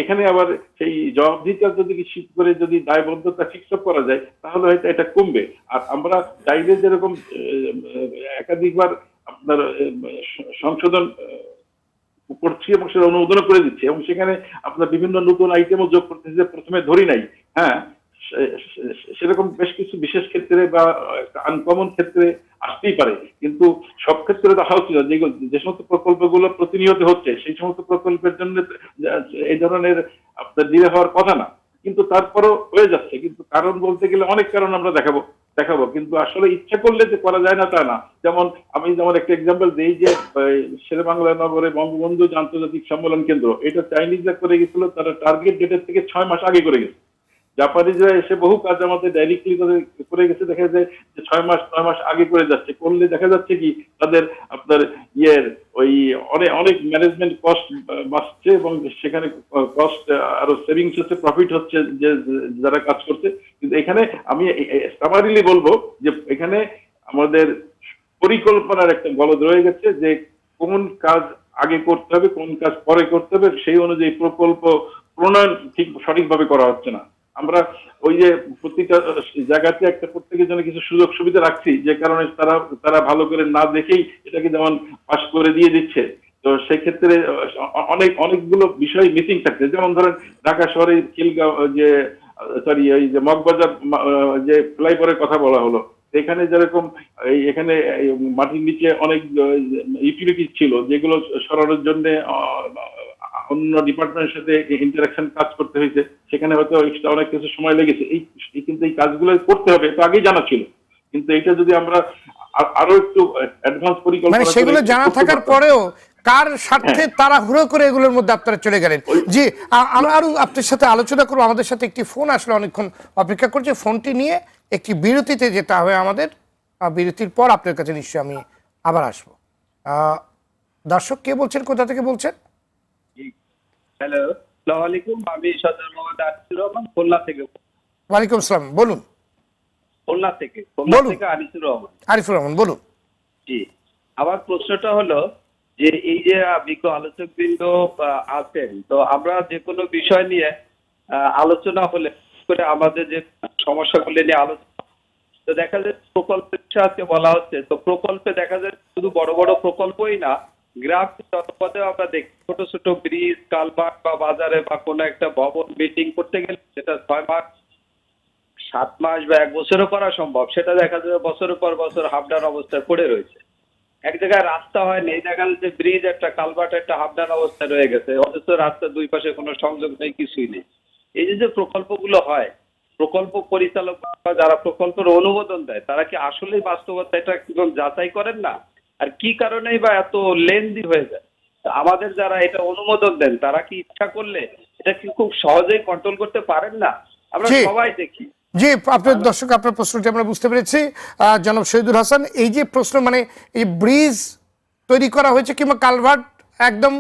Speaker 4: এখানে আবার সেই জবাবদিহিতা যদি নিশ্চিত করে যদি দায়বদ্ধতা ফিক্স আপ করা যায়, তাহলে হয়তো এটা কমবে। আর আমরা চাইলে যেরকম একাধিকবার আপনার সংশোধন করছি এবং সেটা অনুমোদন করে দিচ্ছে, এবং সেখানে আপনার বিভিন্ন নতুন আইটেমও যোগ করতেছে, প্রথমে ধরি নাই, হ্যাঁ, সেরকম বেশ কিছু বিশেষ ক্ষেত্রে বা আনকমন ক্ষেত্রে আসতেই পারে, কিন্তু সব ক্ষেত্রে দেখা উচিত যে সমস্ত প্রকল্পগুলো প্রতিনিয়ত হচ্ছে, সেই সমস্ত প্রকল্পের জন্য এই ধরনের আপনার ডিলে হওয়ার কথা না, কিন্তু তারপরও হয়ে যাচ্ছে। কিন্তু কারণ বলতে গেলে অনেক কারণ আমরা দেখাবো, কিন্তু আসলে ইচ্ছা করলে যে করা যায় না তা না। আমি একটা এক্সাম্পল দিই, যে শেরেবাংলা নগরে বঙ্গবন্ধু আন্তর্জাতিক সম্মেলন কেন্দ্র, এটা চাইনিজরা করে গেছিল, তারা টার্গেট ডেটের থেকে 6 মাস আগে করে গেছে। জাপানিজরা এসে বহু কাজ আমাদের ডাইরেক্টলি করে গেছে, দেখা যায় যে 9 মাস আগে করে যাচ্ছে, করলে দেখা যাচ্ছে কি তাদের আপনার ওই অনেক ম্যানেজমেন্ট কস্ট বাঁচছে, এবং সেখানে কস্ট আরো সেভিংস হচ্ছে, প্রফিট হচ্ছে যে যারা কাজ করছে। কিন্তু এখানে আমি সামারিলি বলবো যে এখানে আমাদের পরিকল্পনার একটা গলদ রয়ে গেছে, যে কোন কাজ আগে করতে হবে, কোন কাজ পরে করতে হবে, সেই অনুযায়ী প্রকল্প প্রণয়ন ঠিক সঠিকভাবে করা হচ্ছে না। আমরা ওই যে প্রতিটা জায়গাতে একটা প্রত্যেকের জন্য কিছু সুযোগ সুবিধা রাখছি, যে কারণে তারা ভালো করে না দেখেই এটাকে যেমন পাশ করে দিয়ে দিচ্ছে। তো সেক্ষেত্রে অনেকগুলো বিষয় মিসিং থাকছে। যেমন ধরেন ঢাকা শহরে খিলগাঁও যে সরি এই যে মগবাজার যে ফ্লাইওভারের কথা বলা হলো, এখানে যেরকম এখানে মাটির নিচে অনেক ইউটিলিটি ছিল যেগুলো সরানোর জন্য অন্য ডিপার্টমেন্টের সাথে ইন্টারাকশন কাজ করতে হয়েছে, সেখানে হয়তো এক্সট্রা অনেক কিছু সময় লেগেছে। কিন্তু এই কাজগুলো করতে হবে তো আগেই জানা ছিল, কিন্তু এটা যদি আমরা আরো একটু অ্যাডভান্স পরিকল্পনা
Speaker 1: মানে সেগুলো জানা থাকার পরেও কার স্বার্থে তারা হুড়ো করে এগুলোর মধ্যে আপনারা চলে গেলেন। জি, আমরা আরো আপনার সাথে আলোচনা করবো। আমাদের সাথে একটি ফোন আসলে, অনেকক্ষণ অপেক্ষা করছে, ফোনটি নিয়ে একটি বিরতিতে যেতে হবে আমাদের। বিরতির পর আপনার কাছে নিশ্চয়ই আমি আবার আসবো। দর্শক কে বলছেন, কোথা থেকে বলছেন?
Speaker 5: হ্যালো, আসসালামু আলাইকুম। আমি সদর মোহাম্মদ আনিসুর রহমান, খুলনা থেকে।
Speaker 1: ওয়ালাইকুম আসসালাম, বলুন।
Speaker 5: খুলনা থেকে আনিসুর রহমান।
Speaker 1: আরিফুর রহমান বলুন।
Speaker 5: জি, আমার প্রশ্নটা হলো যে এই যে বিজ্ঞ আলোচকবৃন্দ আছেন, তো আমরা যে কোনো বিষয় নিয়ে আলোচনা হলে করে আমাদের যে সমস্যাগুলো নিয়ে আলোচনা, তো দেখা যায় প্রকল্পের আজকে বলা হচ্ছে, তো প্রকল্পে দেখা যায় শুধু বড় বড় প্রকল্পই না, গ্রাম জনপদেও আমরা দেখি ছোট ছোট ব্রিজ, কালভার্ট বা বাজারে বা কোনো একটা ভবন বিল্ডিং করতে গেলে সেটা 6 মাস, 7 মাস বা 1 বছরও করা সম্ভব, সেটা দেখা যাবে বছরের পর বছর হাফডাউন অবস্থায় পড়ে রয়েছে। এক জায়গায় রাস্তা হয়নি, দেখা যাচ্ছে ব্রিজ একটা, কালভার্ট একটা হাফডাউন অবস্থায় রয়ে গেছে, অথচ রাস্তার দুই পাশে কোনো সংযোগ নেই, কিছুই নেই। এই যে প্রকল্পগুলো হয়, প্রকল্প পরিচালক বা যারা প্রকল্পের অনুমোদন দেয় তারা কি আসলেই বাস্তবতা এটা একদম যাচাই করেন না? আর কি কারণেই বা এত লেন্দি হয়ে যায়? আমাদের যারা এটা অনুমোদন দেন তারা কি ইচ্ছা করলে এটা কি খুব সহজেই কন্ট্রোল করতে পারেন না? আমরা সবাই দেখি।
Speaker 1: জি, আপনার দর্শক আপনার প্রশ্নটি আমরা বুঝতে পেরেছি। জনাব শহীদুল হাসান, এই যে প্রশ্ন, মানে এই ব্রিজ তৈরি করা হয়েছে কিংবা কালভার্ট একদম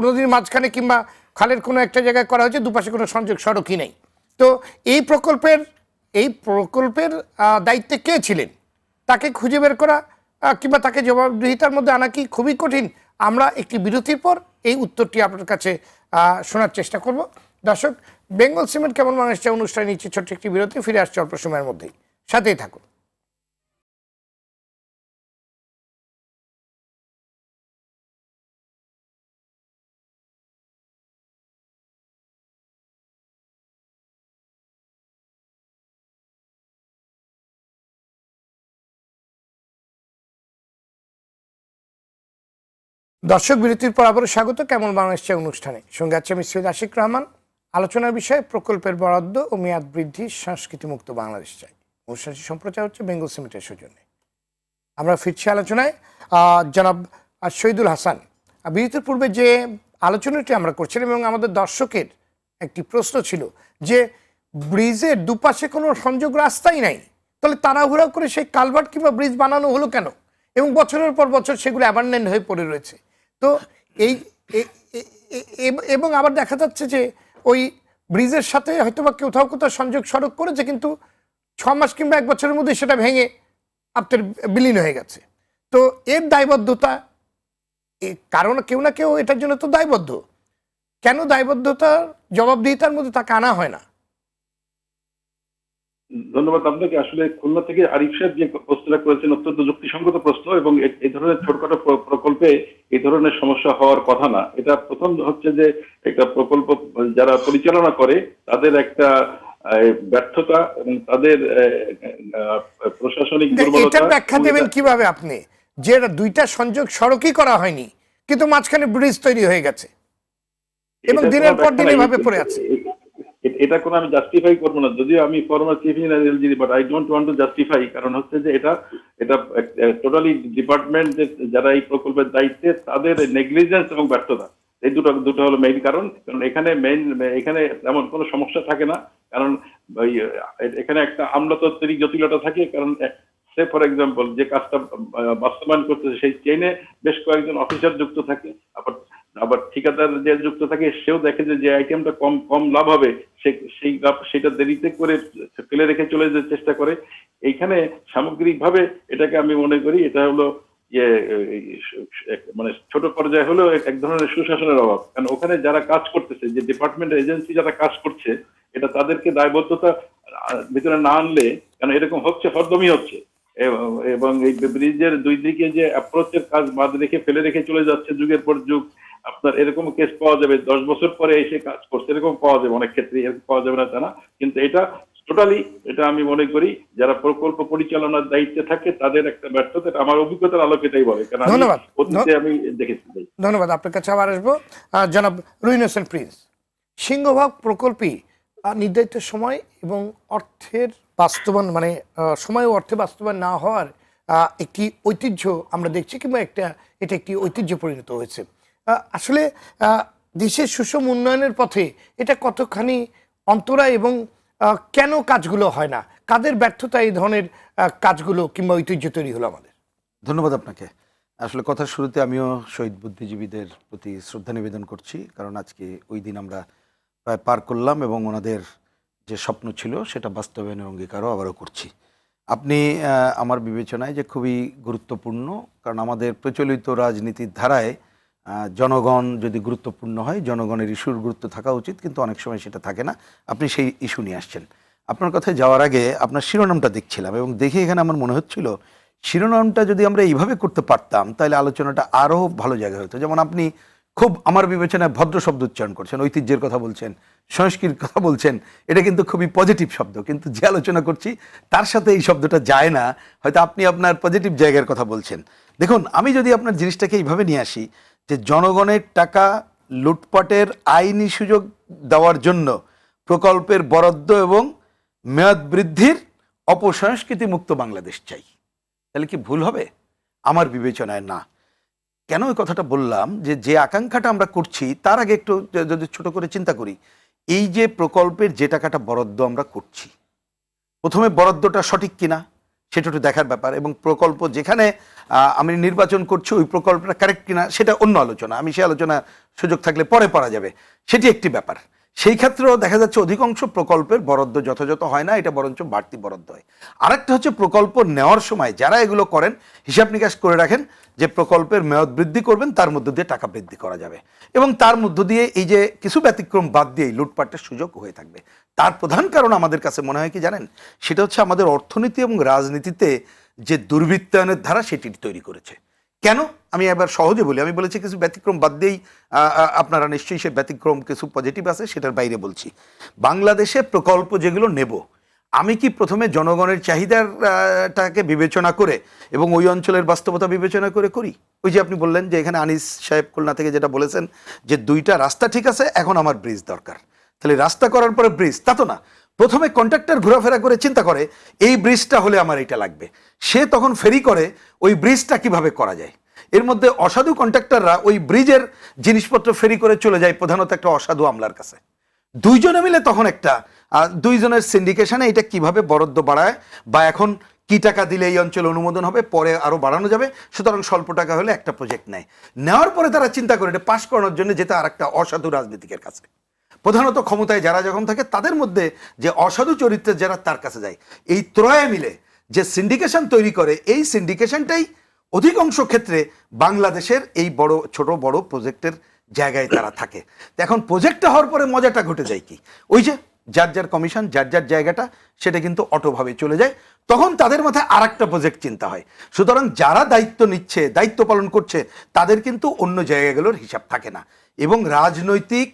Speaker 1: নদীর মাঝখানে কিংবা খালের কোনো একটা জায়গায় করা হয়েছে, দুপাশে কোনো সংযোগ সড়কই নেই, তো এই প্রকল্পের দায়িত্বে কে ছিলেন? তাকে খুঁজে বের করা কিংবা তাকে জবাবদিহিতার মধ্যে আনা কি খুবই কঠিন? আমরা একটি বিরতির পর এই উত্তরটি আপনার কাছে শোনার চেষ্টা করব। দর্শক, বেঙ্গল সিমেন্ট কেমন মানুষ চায় অনুষ্ঠানে নিচ্ছে ছোট্ট একটি বিরতি, ফিরে আসছে অল্প সময়ের মধ্যেই, সাথেই থাকুন। দর্শক, বিরতির পর আবারও স্বাগত কেমন বাংলাদেশ চাই অনুষ্ঠানে। সঙ্গে আছে আমি সৈয়দ আশিক রহমান। আলোচনার বিষয় প্রকল্পের বরাদ্দ ও মেয়াদ বৃদ্ধি, সংস্কৃতি মুক্ত বাংলাদেশ চাই। অনুষ্ঠানটি সম্প্রচার হচ্ছে বেঙ্গল সিমেন্টের সৌজন্যে। আমরা ফিরছি আলোচনায়। জনাব শহীদুল হাসান, বিরতির পূর্বে যে আলোচনাটি আমরা করছিলাম এবং আমাদের দর্শকের একটি প্রশ্ন ছিল যে ব্রিজের দুপাশে কোনো সংযোগ রাস্তাই নাই, তাহলে তাড়াহুড়া করে সেই কালভার্ট কিংবা ব্রিজ বানানো হলো কেন, এবং বছরের পর বছর সেগুলো অ্যাবান্ডেন্ট হয়ে পড়ে রয়েছে। তো এই এবং আবার দেখা যাচ্ছে যে ওই ব্রিজের সাথে হয়তো বা কোথাও কোথাও সংযোগ সড়ক করেছে, কিন্তু 6 মাস কিংবা 1 বছরের মধ্যে সেটা ভেঙে আপনার বিলীন হয়ে গেছে। তো এর দায়বদ্ধতা, কারণ কেউ না কেউ এটার জন্য তো দায়বদ্ধ, কেন দায়বদ্ধতার জবাবদিহিতার মধ্যে তাকে আনা হয় না?
Speaker 4: ধন্যবাদ আপনাকে। আসলে খুলনা থেকে আরিফ সাহেব যে প্রশ্নটা করেছেন অত্যন্ত যুক্তিসঙ্গত প্রশ্ন, এবং এই ধরনের ছোটখাটো প্রকল্পে এই ধরনের সমস্যা হওয়ার কথা না। এটা প্রথম হচ্ছে যে একটা প্রকল্প যারা পরিচালনা করে তাদের একটা ব্যর্থতা এবং তাদের প্রশাসনিক দুর্বলতা।
Speaker 1: এটা ব্যাখ্যা দেবেন কিভাবে আপনি, যে দুইটা সংযোগ সড়কই করা হয়নি কিন্তু মাঝখানে ব্রিজ তৈরি হয়ে গেছে এবং দিনের পর দিন এভাবে পড়ে আছে?
Speaker 4: এটা কোনো আমি জাস্টিফাই করবো না, যদিও আমি former chief engineer LGD, but I don't want to justify. কারণ হচ্ছে যে এটা টোটালি ডিপার্টমেন্ট যারা এই প্রকল্পের দায়িত্বে তাদের নেগলিজেন্স এবং ব্যর্থতা, এই দুটো হলো মেইন কারণ। কারণ এখানে এমন কোনো সমস্যা থাকে না, কারণ এখানে একটা আমলাতান্ত্রিক জটিলতা থাকে। কারণ সে ফর এক্সাম্পল যে কাজটা বাস্তবায়ন করতেছে সেই চেইনে বেশ কয়েকজন অফিসার যুক্ত থাকে, আবার ঠিকাদার যে যুক্ত থাকে সেও দেখে যে আইটেমটা কম লাভ হবে সেটা দেরিতে করে ফেলে রেখে চলে যেতে চেষ্টা করে। এইখানে সামগ্রিকভাবে এটাকে আমি মনে করি এটা হলো ইয়ে মানে ছোট পর্যায়ে হলেও এক ধরনের সুশাসনের অভাব, কারণ ওখানে যারা কাজ করতেছে, যে ডিপার্টমেন্ট এজেন্সি যারা কাজ করছে, এটা তাদেরকে দায়বদ্ধতা ভিতরে না আনলে, কারণ এরকম হচ্ছে, হরদমই হচ্ছে, এবং এই ব্রিজের দুই দিকে যে অ্যাপ্রোচের কাজ বাদ রেখে ফেলে রেখে চলে যাচ্ছে যুগের পর যুগ, আপনার এরকম কেস পাওয়া যাবে 10 বছর পরে এসে কাজ করছে, এরকম পাওয়া যাবে অনেক ক্ষেত্রে, এরকম পাওয়া যাবে না তা না, কিন্তু এটা টোটালি, এটা আমি মনে করি যারা প্রকল্প পরিচালনার দায়িত্বে থাকে তাদের একটা ব্যর্থতা, এটা আমার অভিজ্ঞতার আলোকে এটাই বলে, কারণ
Speaker 1: ধন্যবাদ।
Speaker 4: অতীতে আমি দেখেছি।
Speaker 1: ধন্যবাদ, আপনার কাছে আবার আসবো। জনাব রুহিন হোসেন প্রিন্স, সিংহভাগ প্রকল্পই নির্ধারিত সময় এবং অর্থের বাস্তবায়ন, মানে সময় ও অর্থে বাস্তবায়ন না হওয়ার একটি ঐতিহ্য আমরা দেখছি, কিংবা এটা একটি ঐতিহ্য পরিণত হয়েছে। আসলে দেশের সুষম উন্নয়নের পথে এটা কতখানি অন্তরায়, এবং কেন কাজগুলো হয় না, কাদের ব্যর্থতা এই ধরনের কাজগুলো কিংবা ঐতিহ্য তৈরি হলো আমাদের?
Speaker 6: ধন্যবাদ আপনাকে। আসলে কথার শুরুতে আমিও শহীদ বুদ্ধিজীবীদের প্রতি শ্রদ্ধা নিবেদন করছি, কারণ আজকে ওই দিন আমরা প্রায় পার করলাম এবং ওনাদের যে স্বপ্ন ছিল সেটা বাস্তবায়নের অঙ্গীকারও আবারও করছি। আপনি আমার বিবেচনায় যে খুবই গুরুত্বপূর্ণ, কারণ আমাদের প্রচলিত রাজনীতির ধারায় জনগণ যদি গুরুত্বপূর্ণ হয়, জনগণের ইস্যুর গুরুত্ব থাকা উচিত, কিন্তু অনেক সময় সেটা থাকে না। আপনি সেই ইস্যু নিয়ে আসছেন। আপনার কথায় যাওয়ার আগে আপনার শিরোনামটা দেখছিলাম এবং দেখে এখানে আমার মনে হচ্ছিল শিরোনামটা যদি আমরা এইভাবে করতে পারতাম তাহলে আলোচনাটা আরও ভালো জায়গায় হতো। যেমন আপনি খুব আমার বিবেচনায় ভদ্র শব্দ উচ্চারণ করছেন, ঐতিহ্যের কথা বলছেন, সংস্কৃতির কথা বলছেন, এটা কিন্তু খুবই পজিটিভ শব্দ, কিন্তু যে আলোচনা করছি তার সাথে এই শব্দটা যায় না। হয়তো আপনি আপনার পজিটিভ জায়গার কথা বলছেন। দেখুন, আমি যদি আপনার জিনিসটাকে এইভাবে নিয়ে আসি যে জনগণের টাকা লুটপাটের আইনি সুযোগ দেওয়ার জন্য প্রকল্পের বরাদ্দ এবং মেয়াদ বৃদ্ধির অপসংস্কৃতি মুক্ত বাংলাদেশ চাই, তাহলে কি ভুল হবে? আমার বিবেচনায় না। কেন এই কথাটা বললাম, যে আকাঙ্ক্ষাটা আমরা করছি তার আগে একটু যদি ছোট করে চিন্তা করি, এই যে প্রকল্পের যে টাকাটা বরাদ্দ আমরা করছি, প্রথমে বরাদ্দটা সঠিক কিনা সেটা একটু দেখার ব্যাপার, এবং প্রকল্প যেখানে আমি নির্বাচন করছি ওই প্রকল্পটা কারেক্ট কিনা সেটা অন্য আলোচনা, আমি সেই আলোচনা সুযোগ থাকলে পরে করা যাবে, সেটি একটি ব্যাপার। সেই ক্ষেত্রেও দেখা যাচ্ছে অধিকাংশ প্রকল্পের বরাদ্দ যথাযথ হয় না, এটা বরঞ্চ বাড়তি বরাদ্দ হয়। আরেকটা হচ্ছে প্রকল্প নেওয়ার সময় যারা এগুলো করেন হিসাব নিকাশ করে রাখেন যে প্রকল্পের মেয়াদ বৃদ্ধি করবেন, তার মধ্য দিয়ে টাকা বৃদ্ধি করা যাবে, এবং তার মধ্য দিয়ে এই যে কিছু ব্যতিক্রম বাদ দিয়েই লুটপাটের সুযোগ হয়ে থাকবে। তার প্রধান কারণ আমাদের কাছে মনে হয় কি জানেন, সেটা হচ্ছে আমাদের অর্থনীতি এবং রাজনীতিতে যে দুর্বৃত্তায়নের ধারা সেটি তৈরি করেছে। কেন? আমি এবার সহজে বলি, আমি বলেছি কিছু ব্যতিক্রম বাদ দিয়েই, আপনারা নিশ্চয়ই সে ব্যতিক্রম কিছু পজিটিভ আছে সেটার বাইরে বলছি। বাংলাদেশে প্রকল্প যেগুলো নেব, আমি কি প্রথমে জনগণের চাহিদাটাকে বিবেচনা করে এবং ওই অঞ্চলের বাস্তবতা বিবেচনা করে করি? ওই যে আপনি বললেন যে এখানে আনিস সাহেব খুলনা থেকে যেটা বলেছেন যে 2টা রাস্তা ঠিক আছে, এখন আমার ব্রিজ দরকার, তাহলে রাস্তা করার পরে ব্রিজ, তা তো না। প্রথমে কন্ট্রাক্টর ঘোরাফেরা করে চিন্তা করে এই ব্রিজটা হলে আমার এটা লাগবে, সে তখন ফেরি করে ওই ব্রিজটা কিভাবে করা যায়। এর মধ্যে অসাধু কন্ট্রাক্টররা ওই ব্রিজের জিনিসপত্র ফেরি করে চলে যায় প্রধানত একটা অসাধু আমলার কাছে। দুইজনে মিলে তখন একটা দুইজনের সিন্ডিকেশনে এটা কিভাবে বরাদ্দ বাড়ায়, বা এখন কি টাকা দিলে এই অঞ্চলে অনুমোদন হবে, পরে আরো বাড়ানো যাবে, সুতরাং স্বল্প টাকা হলে একটা প্রজেক্ট নেয়। নেওয়ার পরে তারা চিন্তা করে এটা পাশ করানোর জন্য যেতে আর একটা অসাধু রাজনীতিকের কাছে, প্রধানত ক্ষমতায় যারা যখন থাকে তাদের মধ্যে যে অসাধু চরিত্রের যারা, তার কাছে যায়। এই ত্রয়ে মিলে যে সিন্ডিকেশন তৈরি করে, এই সিন্ডিকেশনটাই অধিকাংশ ক্ষেত্রে বাংলাদেশের এই বড় ছোট বড় প্রজেক্টের জায়গায় তারা থাকে। এখন প্রজেক্টটা হওয়ার পরে মজাটা ঘটে যায় কি, ওই যে যার যার কমিশন, যার যার জায়গাটা, সেটা কিন্তু অটোভাবে চলে যায়, তখন তাদের মাথায় আর একটা প্রজেক্ট চিন্তা হয়। সুতরাং যারা দায়িত্ব নিচ্ছে, দায়িত্ব পালন করছে, তাদের কিন্তু অন্য জায়গাগুলোর হিসাব থাকে না, এবং রাজনৈতিক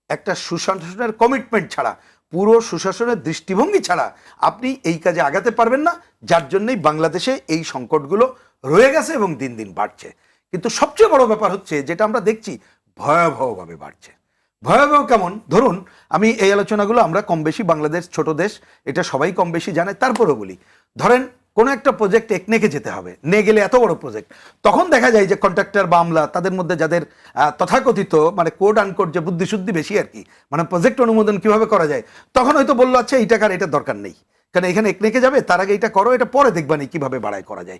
Speaker 6: একটা সুশাসনের কমিটমেন্ট ছাড়া, পুরো সুশাসনের দৃষ্টিভঙ্গি ছাড়া আপনি এই কাজে আগাতে পারবেন না, যার জন্যই বাংলাদেশে এই সংকটগুলো রয়ে গেছে এবং দিন দিন বাড়ছে। কিন্তু সবচেয়ে বড় ব্যাপার হচ্ছে যেটা আমরা দেখছি, ভয়াবহভাবে বাড়ছে। ভয়াবহ কেমন? ধরুন, আমি এই আলোচনাগুলো আমরা কম বেশি, বাংলাদেশ ছোট দেশ, এটা সবাই কম বেশি জানে, তারপরেও বলি। ধরেন কোনো একটা প্রজেক্ট একনেকে যেতে হবে, নিয়ে গেলে এত বড় প্রজেক্ট, তখন দেখা যায় যে কন্ট্রাক্টর বা আমলা, তাদের মধ্যে যাদের তথাকথিত মানে কোড আনকোড যে বুদ্ধিশুদ্ধি বেশি আর কি, মানে প্রজেক্ট অনুমোদন কিভাবে করা যায়, তখন হয়তো বললো আচ্ছা এই টাকার এটা দরকার নেই, কারণ এখানে একনেকে যাবে, তার আগে এটা করো, এটা পরে দেখবানি কিভাবে বাড়াই করা যায়।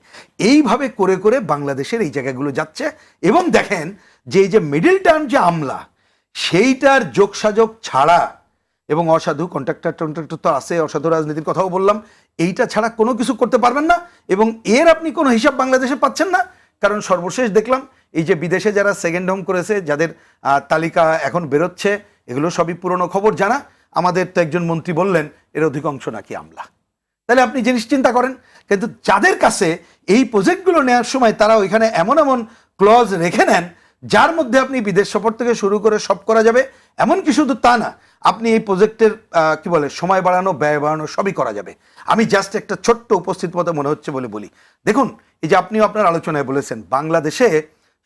Speaker 6: এইভাবে করে করে বাংলাদেশের এই জায়গাগুলো যাচ্ছে। এবং দেখেন যে এই যে মিডল টার্ম যে আমলা, সেইটার যোগসাযোগ ছাড়া, এবং অসাধু কন্ট্রাক্টর তো আছে, অসাধু রাজনীতির কথাও বললাম, এইটা ছাড়া কোনো কিছু করতে পারবেন না, এবং এর আপনি কোনো হিসাব বাংলাদেশে পাচ্ছেন না। কারণ সর্বশেষ দেখলাম এই যে বিদেশে যারা সেকেন্ড হোম করেছে, যাদের তালিকা এখন বেরোচ্ছে, এগুলো সবই পুরনো খবর জানা। আমাদের তো একজন মন্ত্রী বললেন এর অধিকাংশ নাকি আমলা। তাহলে আপনি জিনিস চিন্তা করেন, কিন্তু যাদের কাছে এই প্রজেক্টগুলো নেওয়ার সময় তারা ওইখানে এমন এমন ক্লজ রেখে নেন যার মধ্যে আপনি বিদেশ সফর থেকে শুরু করে সব করা যাবে, এমনকি শুধু তা না, আপনি এই প্রজেক্টের কি বলে সময় বাড়ানো, ব্যয় বাড়ানো সবই করা যাবে। আমি জাস্ট একটা ছোট্ট উপস্থিত মতো মনে হচ্ছে বলে বলি। দেখুন, এই যে আপনিও আপনার আলোচনায় বলেছেন, বাংলাদেশে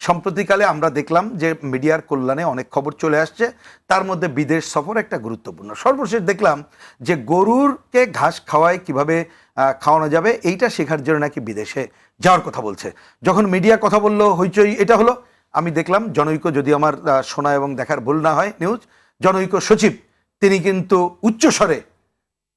Speaker 6: সম্প্রতিকালে আমরা দেখলাম যে মিডিয়ার কল্যাণে অনেক খবর চলে আসছে, তার মধ্যে বিদেশ সফর একটা গুরুত্বপূর্ণ। সর্বশেষ দেখলাম যে গরুরকে ঘাস খাওয়ায় কিভাবে খাওয়ানো যাবে এইটা শেখার জন্য নাকি বিদেশে যাওয়ার কথা বলছে। যখন মিডিয়া কথা বললো, হইচই এটা হলো, আমি দেখলাম জনৈক, যদি আমার শোনা এবং দেখার ভুল না হয় নিউজ, জনৈক সচিব তিনি কিন্তু উচ্চস্বরে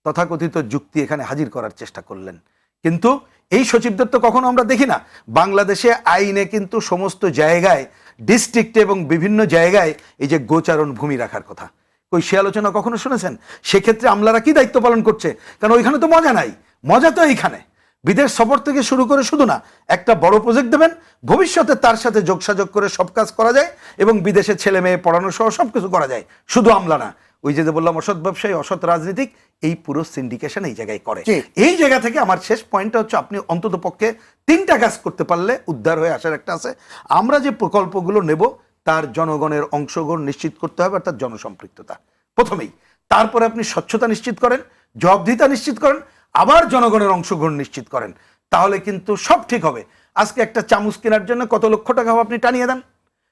Speaker 6: তথাকথিত যুক্তি এখানে হাজির করার চেষ্টা করলেন। কিন্তু এই সচিবদের তো কখনো আমরা দেখি না। বাংলাদেশে আইনে কিন্তু সমস্ত জায়গায়, ডিস্ট্রিক্টে এবং বিভিন্ন জায়গায় এই যে গোচারণ ভূমি রাখার কথা, কই সে আলোচনা কখনো শুনেছেন? সেক্ষেত্রে আমলারা কি দায়িত্ব পালন করছে? কারণ ওইখানে তো মজা নাই, মজা তো এইখানে। বিদেশ সফর থেকে শুরু করে শুধু না, একটা বড় প্রজেক্ট দেবেন, ভবিষ্যতে তার সাথে যোগসাযোগ করে সব কাজ করা যায় এবং বিদেশে ছেলে মেয়ে পড়ানো সহ সব কিছু করা যায়, শুধু আমলা না। ওই যে বললাম অসৎ ব্যবসায়ী, অসৎ রাজনীতিক, এই পুরো সিন্ডিকেশন এই জায়গায় করে। এই জায়গা থেকে আমার শেষ পয়েন্টটা হচ্ছে, আপনি অন্তত পক্ষে 3টা কাজ করতে পারলে উদ্ধার হয়ে আসার একটা আছে। আমরা যে প্রকল্পগুলো নেব তার জনগণের অংশগ্রহণ নিশ্চিত করতে হবে, অর্থাৎ জনসম্পৃক্ততা প্রথমেই। তারপরে আপনি স্বচ্ছতা নিশ্চিত করেন, জবাবদিহিতা নিশ্চিত করেন, আবার জনগণের অংশগ্রহণ নিশ্চিত করেন, তাহলে কিন্তু সব ঠিক হবে। আজকে একটা চামচ কেনার জন্য কত লক্ষ টাকা আপনি টানিয়ে দেন,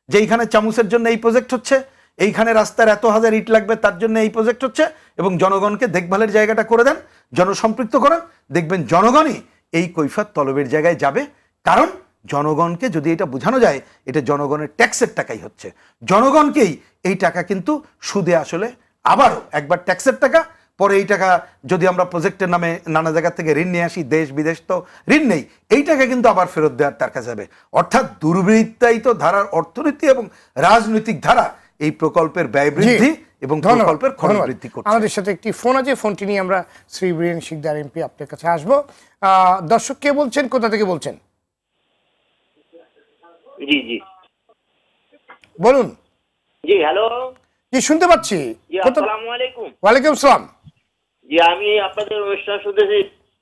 Speaker 6: যে এইখানে চামচের জন্য এই প্রজেক্ট হচ্ছে, এইখানে রাস্তার এত হাজার ইট লাগবে তার জন্য এই প্রজেক্ট হচ্ছে, এবং জনগণকে দেখভালের জায়গাটা করে দেন, জনসম্পৃক্ত করেন, দেখবেন জনগণই এই কৈফিয়ত তলবের জায়গায় যাবে। কারণ জনগণকে যদি এটা বোঝানো যায় এটা জনগণের ট্যাক্সের টাকাই হচ্ছে, জনগণকেই এই টাকা কিন্তু সুদে আসলে আবারও একবার ট্যাক্সের টাকা, পরে এই টাকা যদি আমরা প্রজেক্টের নামে নানা জায়গা থেকে ঋণ নিয়ে আসি, দেশ বিদেশ তো ঋণ নেই, এই টাকা কিন্তু আবার ফেরত দেওয়ার তার কাছে যাবে। অর্থাৎ দুর্বৃত্তায়িত ধারার অর্থনীতি এবং রাজনৈতিক ধারা এই প্রকল্পের ব্যয় বৃদ্ধি এবং প্রকল্পের খরচ বৃদ্ধি করছে।
Speaker 1: আমাদের সাথে একটি ফোন আছে, ফোনটি নিয়ে আমরা শ্রী বীরেন শিকদার এমপি আপনার কাছে আসবো। দর্শক কে বলছেন, কোথা থেকে বলছেন?
Speaker 7: জি জি
Speaker 1: বলুন।
Speaker 7: জি হ্যালো,
Speaker 1: জি শুনতে পাচ্ছি।
Speaker 7: জি আসসালামু আলাইকুম।
Speaker 1: ওয়ালাইকুম আসসালাম।
Speaker 7: জি আমি আপনাদের অনুষ্ঠান শুনতেছি,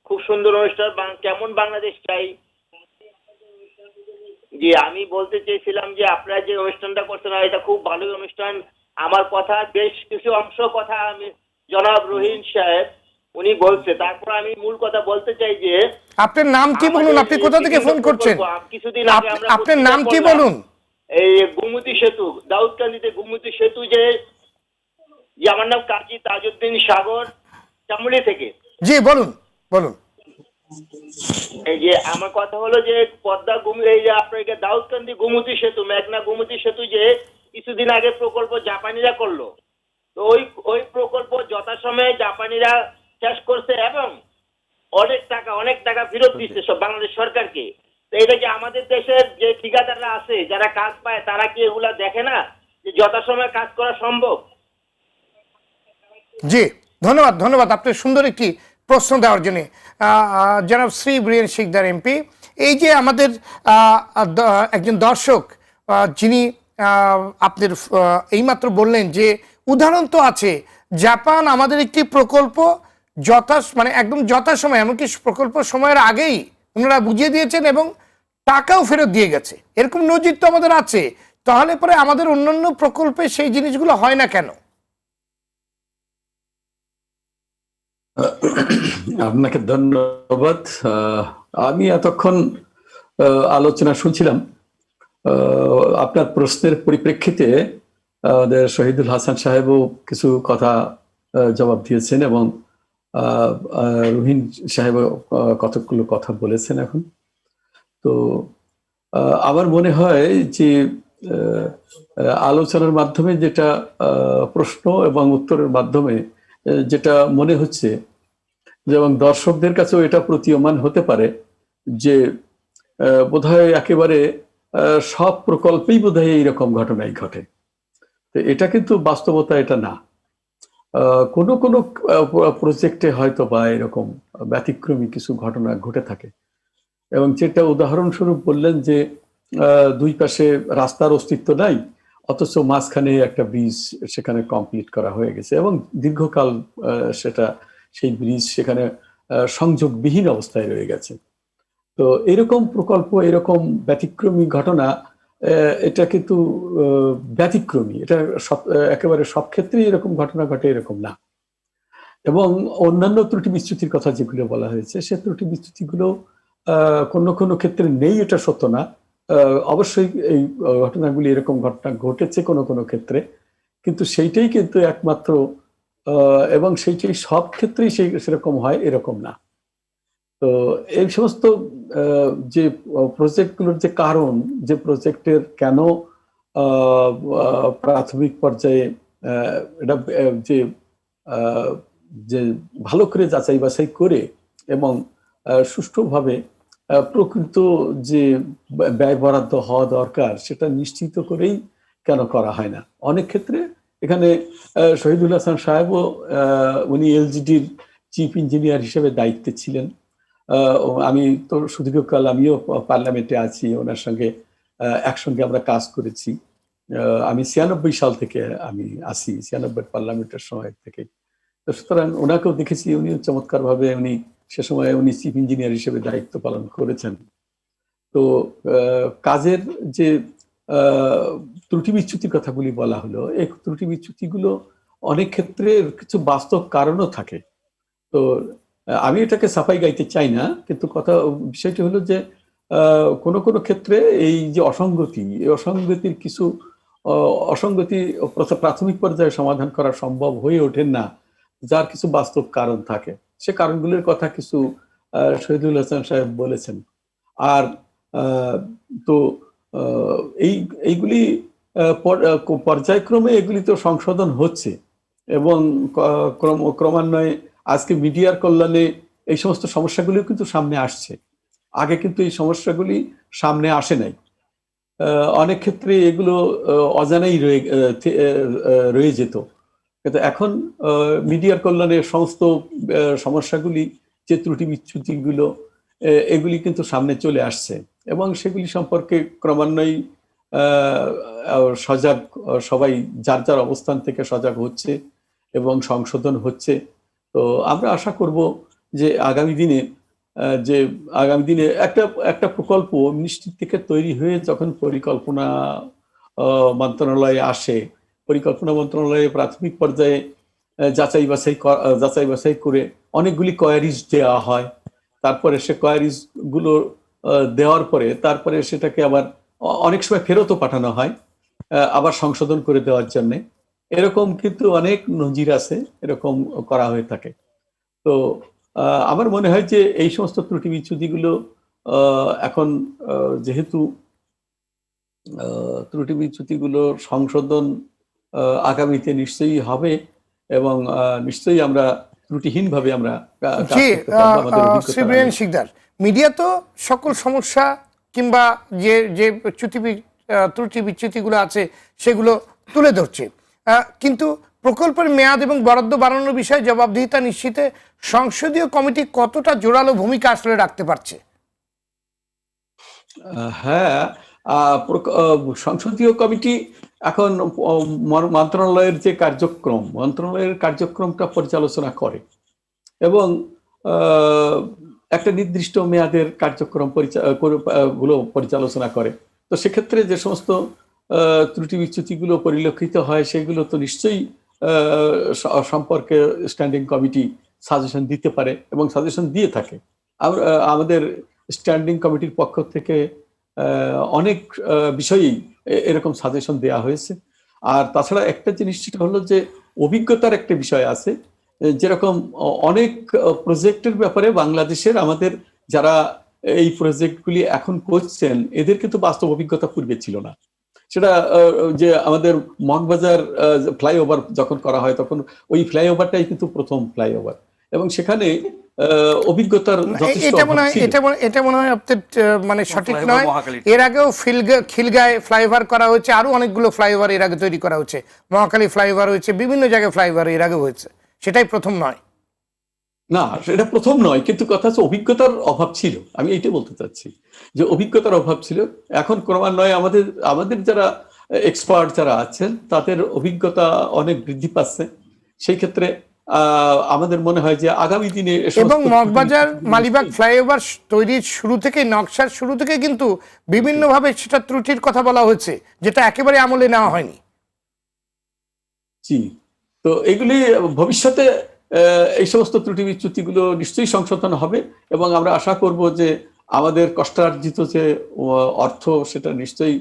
Speaker 7: খুব সুন্দর অনুষ্ঠান। কেমন বাংলাদেশ চাই। জি আমি বলতে চেয়েছিলাম যে আপনারা যে অনুষ্ঠানটা করছেন এটা খুব ভালো অনুষ্ঠান। আমার কথা বেশ কিছু অংশ কথা আমি জনাব রহিম সাহেব উনি বলছে, তারপর আমি মূল কথা বলতে চাই যে
Speaker 1: আপনার নাম কি বলুন, আপনি কোথা থেকে ফোন করছেন?
Speaker 7: কিছুদিন আগে আমরা
Speaker 1: আপনার নাম কি বলুন?
Speaker 7: এই গোমতী সেতু, দাউদকান্দিতে গোমতী সেতু, যে আমার নাম কাজী তাজউদ্দিন সাগর, চামুলি থেকে।
Speaker 1: জি বলুন বলুন।
Speaker 7: এই যে আমার কথা হলো যে পদ্মা এই যে আপনাকে দাউদকান্দি গোমতী সেতু, মেঘনা গোমতী সেতু যে কিছুদিন আগে প্রকল্প জাপানিরা করলো, তো ওই প্রকল্প যথাসময়ে জাপানিরা শেষ করছে এবং অনেক টাকা ফেরত দিচ্ছে সব বাংলাদেশ সরকারকে। তো এটা কি আমাদের দেশের যে ঠিকাদাররা আছে যারা কাজ পায় তারা কি এগুলা দেখে না যে যথাসময়ে কাজ করা সম্ভব?
Speaker 1: জি ধন্যবাদ, ধন্যবাদ আপনার সুন্দর একটি প্রশ্ন দেওয়ার জন্য জনাব শ্রী বীরেন শিকদার এমপি। এই যে আমাদের একজন দর্শক যিনি আপনার এইমাত্র বললেন যে উদাহরণ তো আছে, জাপান আমাদের একটি প্রকল্প মানে একদম যথাসময়, এমনকি প্রকল্প সময়ের আগেই ওনারা বুঝিয়ে দিয়েছেন এবং টাকাও ফেরত দিয়ে গেছে, এরকম নজির তো আমাদের আছে। তাহলে পরে আমাদের অন্যান্য প্রকল্পে সেই জিনিসগুলো হয় না কেন?
Speaker 8: আপনাকে ধন্যবাদ। আমি এতক্ষণ আলোচনা শুনছিলাম, আপনার প্রশ্নের পরিপ্রেক্ষিতে আমাদের শহীদুল হাসান সাহেবও কিছু কথা জবাব দিয়েছেন এবং রুহিন সাহেবও কতগুলো কথা বলেছেন। এখন তো আমার মনে হয় যে আলোচনার মাধ্যমে যেটা প্রশ্ন এবং উত্তরের মাধ্যমে যেটা মনে হচ্ছে, যেমন দর্শকদের কাছেও এটা প্রতীয়মান হতে পারে যে বোধহয় একেবারে সব প্রকল্পেই বোধহয় এইরকম ঘটনাই ঘটে। তো এটা কিন্তু বাস্তবতা এটা না। কোনো কোনো প্রজেক্টে হয়তো বা এরকম ব্যতিক্রমী কিছু ঘটনা ঘটে থাকে, এবং যেটা উদাহরণস্বরূপ বললেন যে দুই পাশে রাস্তার অস্তিত্ব নাই, অথচ মাঝখানে একটা ব্রিজ সেখানে কমপ্লিট করা হয়ে গেছে এবং দীর্ঘকাল সেটা সেই ব্রিজ সেখানে সংযোগবিহীন অবস্থায় রয়ে গেছে। তো এরকম প্রকল্প, এরকম ব্যতিক্রমী ঘটনা, এটা কিন্তু ব্যতিক্রমী, এটা একেবারে সব ক্ষেত্রেই এরকম ঘটনা ঘটে এরকম না। এবং অন্যান্য ত্রুটি বিচ্যুতির কথা যেগুলো বলা হয়েছে, সে ত্রুটি বিচ্যুতিগুলো কোনো কোনো ক্ষেত্রে নেই, এটা সত্য না। অবশ্যই এই ঘটনাগুলি, এরকম ঘটনা ঘটেছে কোনো কোনো ক্ষেত্রে, কিন্তু সেইটাই কিন্তু একমাত্র এবং সেইটাই সব ক্ষেত্রেই সেরকম হয় এরকম না। তো এই সমস্ত যে প্রজেক্টগুলোর যে কারণ, যে প্রজেক্টের কেন প্রাথমিক পর্যায়ে এটা যে যে ভালো করে যাচাই বাছাই করে এবং সুষ্ঠুভাবে প্রকৃত যে ব্যয় বরাদ্দ হওয়া দরকার সেটা নিশ্চিত করেই কেন করা হয় না। অনেক ক্ষেত্রে এখানে শহীদুল হাসান সাহেবও, উনি এলজিডির চিফ ইঞ্জিনিয়ার হিসেবে দায়িত্বে ছিলেন। আমি তো সুদীর্ঘকাল আমিও পার্লামেন্টে আছি, ওনার সঙ্গে একসঙ্গে আমরা কাজ করেছি। আমি 96 সাল থেকে আমি আছি, 96 পার্লামেন্টের সময় থেকে। তো সুতরাং ওনাকেও দেখেছি, উনিও চমৎকার ভাবে উনি সে সময় উনি চিফ ইঞ্জিনিয়ার হিসেবে দায়িত্ব পালন করেছেন। তো কাজের যে ত্রুটি বিচ্যুতির কথাগুলি বলা হলো, এই ত্রুটি বিচ্যুতিগুলো অনেক ক্ষেত্রে কিছু বাস্তব কারণও থাকে। তো আমি এটাকে সাফাই গাইতে চাই না, কিন্তু বিষয়টি হলো যে কোনো কোনো ক্ষেত্রে এই যে অসঙ্গতি, এই অসঙ্গতির কিছু অসঙ্গতি প্রাথমিক পর্যায়ে সমাধান করা সম্ভব হয়ে ওঠেন না, যার কিছু বাস্তব কারণ থাকে। সে কারণগুলির কথা কিছু শহীদুল হাসান সাহেব বলেছেন। আর তো এইগুলি পর্যায়ক্রমে এগুলি তো সংশোধন হচ্ছে এবং ক্রমান্বয়ে আজকে মিডিয়ার কল্যাণে এই সমস্ত সমস্যাগুলিও কিন্তু সামনে আসছে। আগে কিন্তু এই সমস্যাগুলি সামনে আসে নাই, অনেক ক্ষেত্রে এগুলো অজানাই রয়ে যেত। কিন্তু এখন মিডিয়ার কল্যাণে সমস্ত সমস্যাগুলি, যে ত্রুটি বিচ্যুতিগুলো, এগুলি কিন্তু সামনে চলে আসছে এবং সেগুলি সম্পর্কে ক্রমান্বয়ে সজাগ সবাই যার যার অবস্থান থেকে সজাগ হচ্ছে এবং সংশোধন হচ্ছে। তো আমরা আশা করব যে আগামী দিনে একটা প্রকল্প নিশ্চিত থেকে তৈরি হয়ে যখন পরিকল্পনা মন্ত্রণালয়ে আসে, পরিকল্পনা মন্ত্রণালয়ে প্রাথমিক পর্যায়ে যাচাই বাছাই করে অনেকগুলি কোয়ারিজ দেওয়া হয়। তারপরে সে কোয়ারিজ গুলো দেওয়ার পরে তারপরে সেটাকে আবার অনেক সময় ফেরতও পাঠানো হয় আবার সংশোধন করে দেওয়ার জন্য। এরকম কিন্তু অনেক নজির আছে, এরকম করা হয়ে থাকে। তো আমার মনে হয় যে এই সমস্ত ত্রুটি বিচ্যুতিগুলো এখন যেহেতু ত্রুটি বিচ্যুতিগুলো সংশোধন আগামীতে নিশ্চয়ই হবে এবং নিশ্চয়ই আমরা ত্রুটিহীনভাবে আমরা
Speaker 1: শিকদার, মিডিয়া তো সকল সমস্যা কিংবা যে যে ত্রুটি বিচ্যুতিগুলো আছে সেগুলো তুলে ধরছে, কিন্তু প্রকল্পের মেয়াদ এবং বরাদ্দ বাড়ানোর বিষয়ে জবাবদিহিতা নিশ্চিতে সংসদীয় কমিটি কতটা জোরালো ভূমিকা আসলে রাখতে পারছে?
Speaker 8: হ্যাঁ, সংসদীয় কমিটি এখন মন্ত্রণালয়ের যে মন্ত্রণালয়ের কার্যক্রমটা পর্যালোচনা করে এবং একটা নির্দিষ্ট মেয়াদের কার্যক্রম গুলো পর্যালোচনা করে। তো সেক্ষেত্রে যে সমস্ত ত্রুটি বিচ্যুতিগুলো পরিলক্ষিত হয় সেগুলো তো নিশ্চয়ই সম্পর্কে স্ট্যান্ডিং কমিটি সাজেশন দিতে পারে এবং সাজেশন দিয়ে থাকে। আমাদের স্ট্যান্ডিং কমিটির পক্ষ থেকে অনেক বিষয়েই এরকম সাজেশন দেওয়া হয়েছে। আর তাছাড়া একটা জিনিস সেটা হলো যে অভিজ্ঞতার একটা বিষয় আছে, যেরকম অনেক প্রজেক্টের ব্যাপারে বাংলাদেশের আমাদের যারা এই প্রজেক্টগুলি এখন করছেন এদের কিন্তু বাস্তব অভিজ্ঞতা পূর্বে ছিল না। সেটা যে আমাদের মগবাজার ফ্লাইওভার যখন করা হয় তখন ওই ফ্লাইওভারটাই কিন্তু প্রথম ফ্লাইওভার এবং সেখানে অভিজ্ঞতার
Speaker 1: এটা মনে হয় মানে সঠিক নয়। এর আগেও খিলগাঁয় ফ্লাইওভার করা হয়েছে, আরো অনেকগুলো ফ্লাইওভার এর আগে তৈরি করা হয়েছে, মহাখালী ফ্লাইওভার হয়েছে, বিভিন্ন জায়গায় ফ্লাইওভার এর আগে হয়েছে, সেটাই প্রথম নয়।
Speaker 8: না, এটা প্রথম নয়, কিন্তু কথা হচ্ছে অভিজ্ঞতার অভাব ছিল। আমি এইটা বলতে চাচ্ছি যে অভিজ্ঞতার অভাব ছিল। এখন ক্রমান্বয়ে আমাদের আমাদের যারা এক্সপার্ট যারা আছেন তাদের অভিজ্ঞতা অনেক বৃদ্ধি পাচ্ছে। সেই ক্ষেত্রে আমাদের মনে হয় যে আগামী দিনে
Speaker 1: এবং মগবাজার মালিবাগ ফ্লাইওভার তৈরির শুরু থেকে, নকশার শুরু থেকে কিন্তু বিভিন্নভাবে সেটা ত্রুটির কথা বলা হয়েছে, যেটা একেবারে আমলে নেওয়া হয়নি।
Speaker 8: জি, তো এগুলি ভবিষ্যতে এই সমস্ত ত্রুটি বিচ্যুতিগুলো নিশ্চয়ই সংশোধন হবে, এবং আমরা আশা করব যে আমাদের কষ্টার্জিত যে অর্থ সেটা নিশ্চয়ই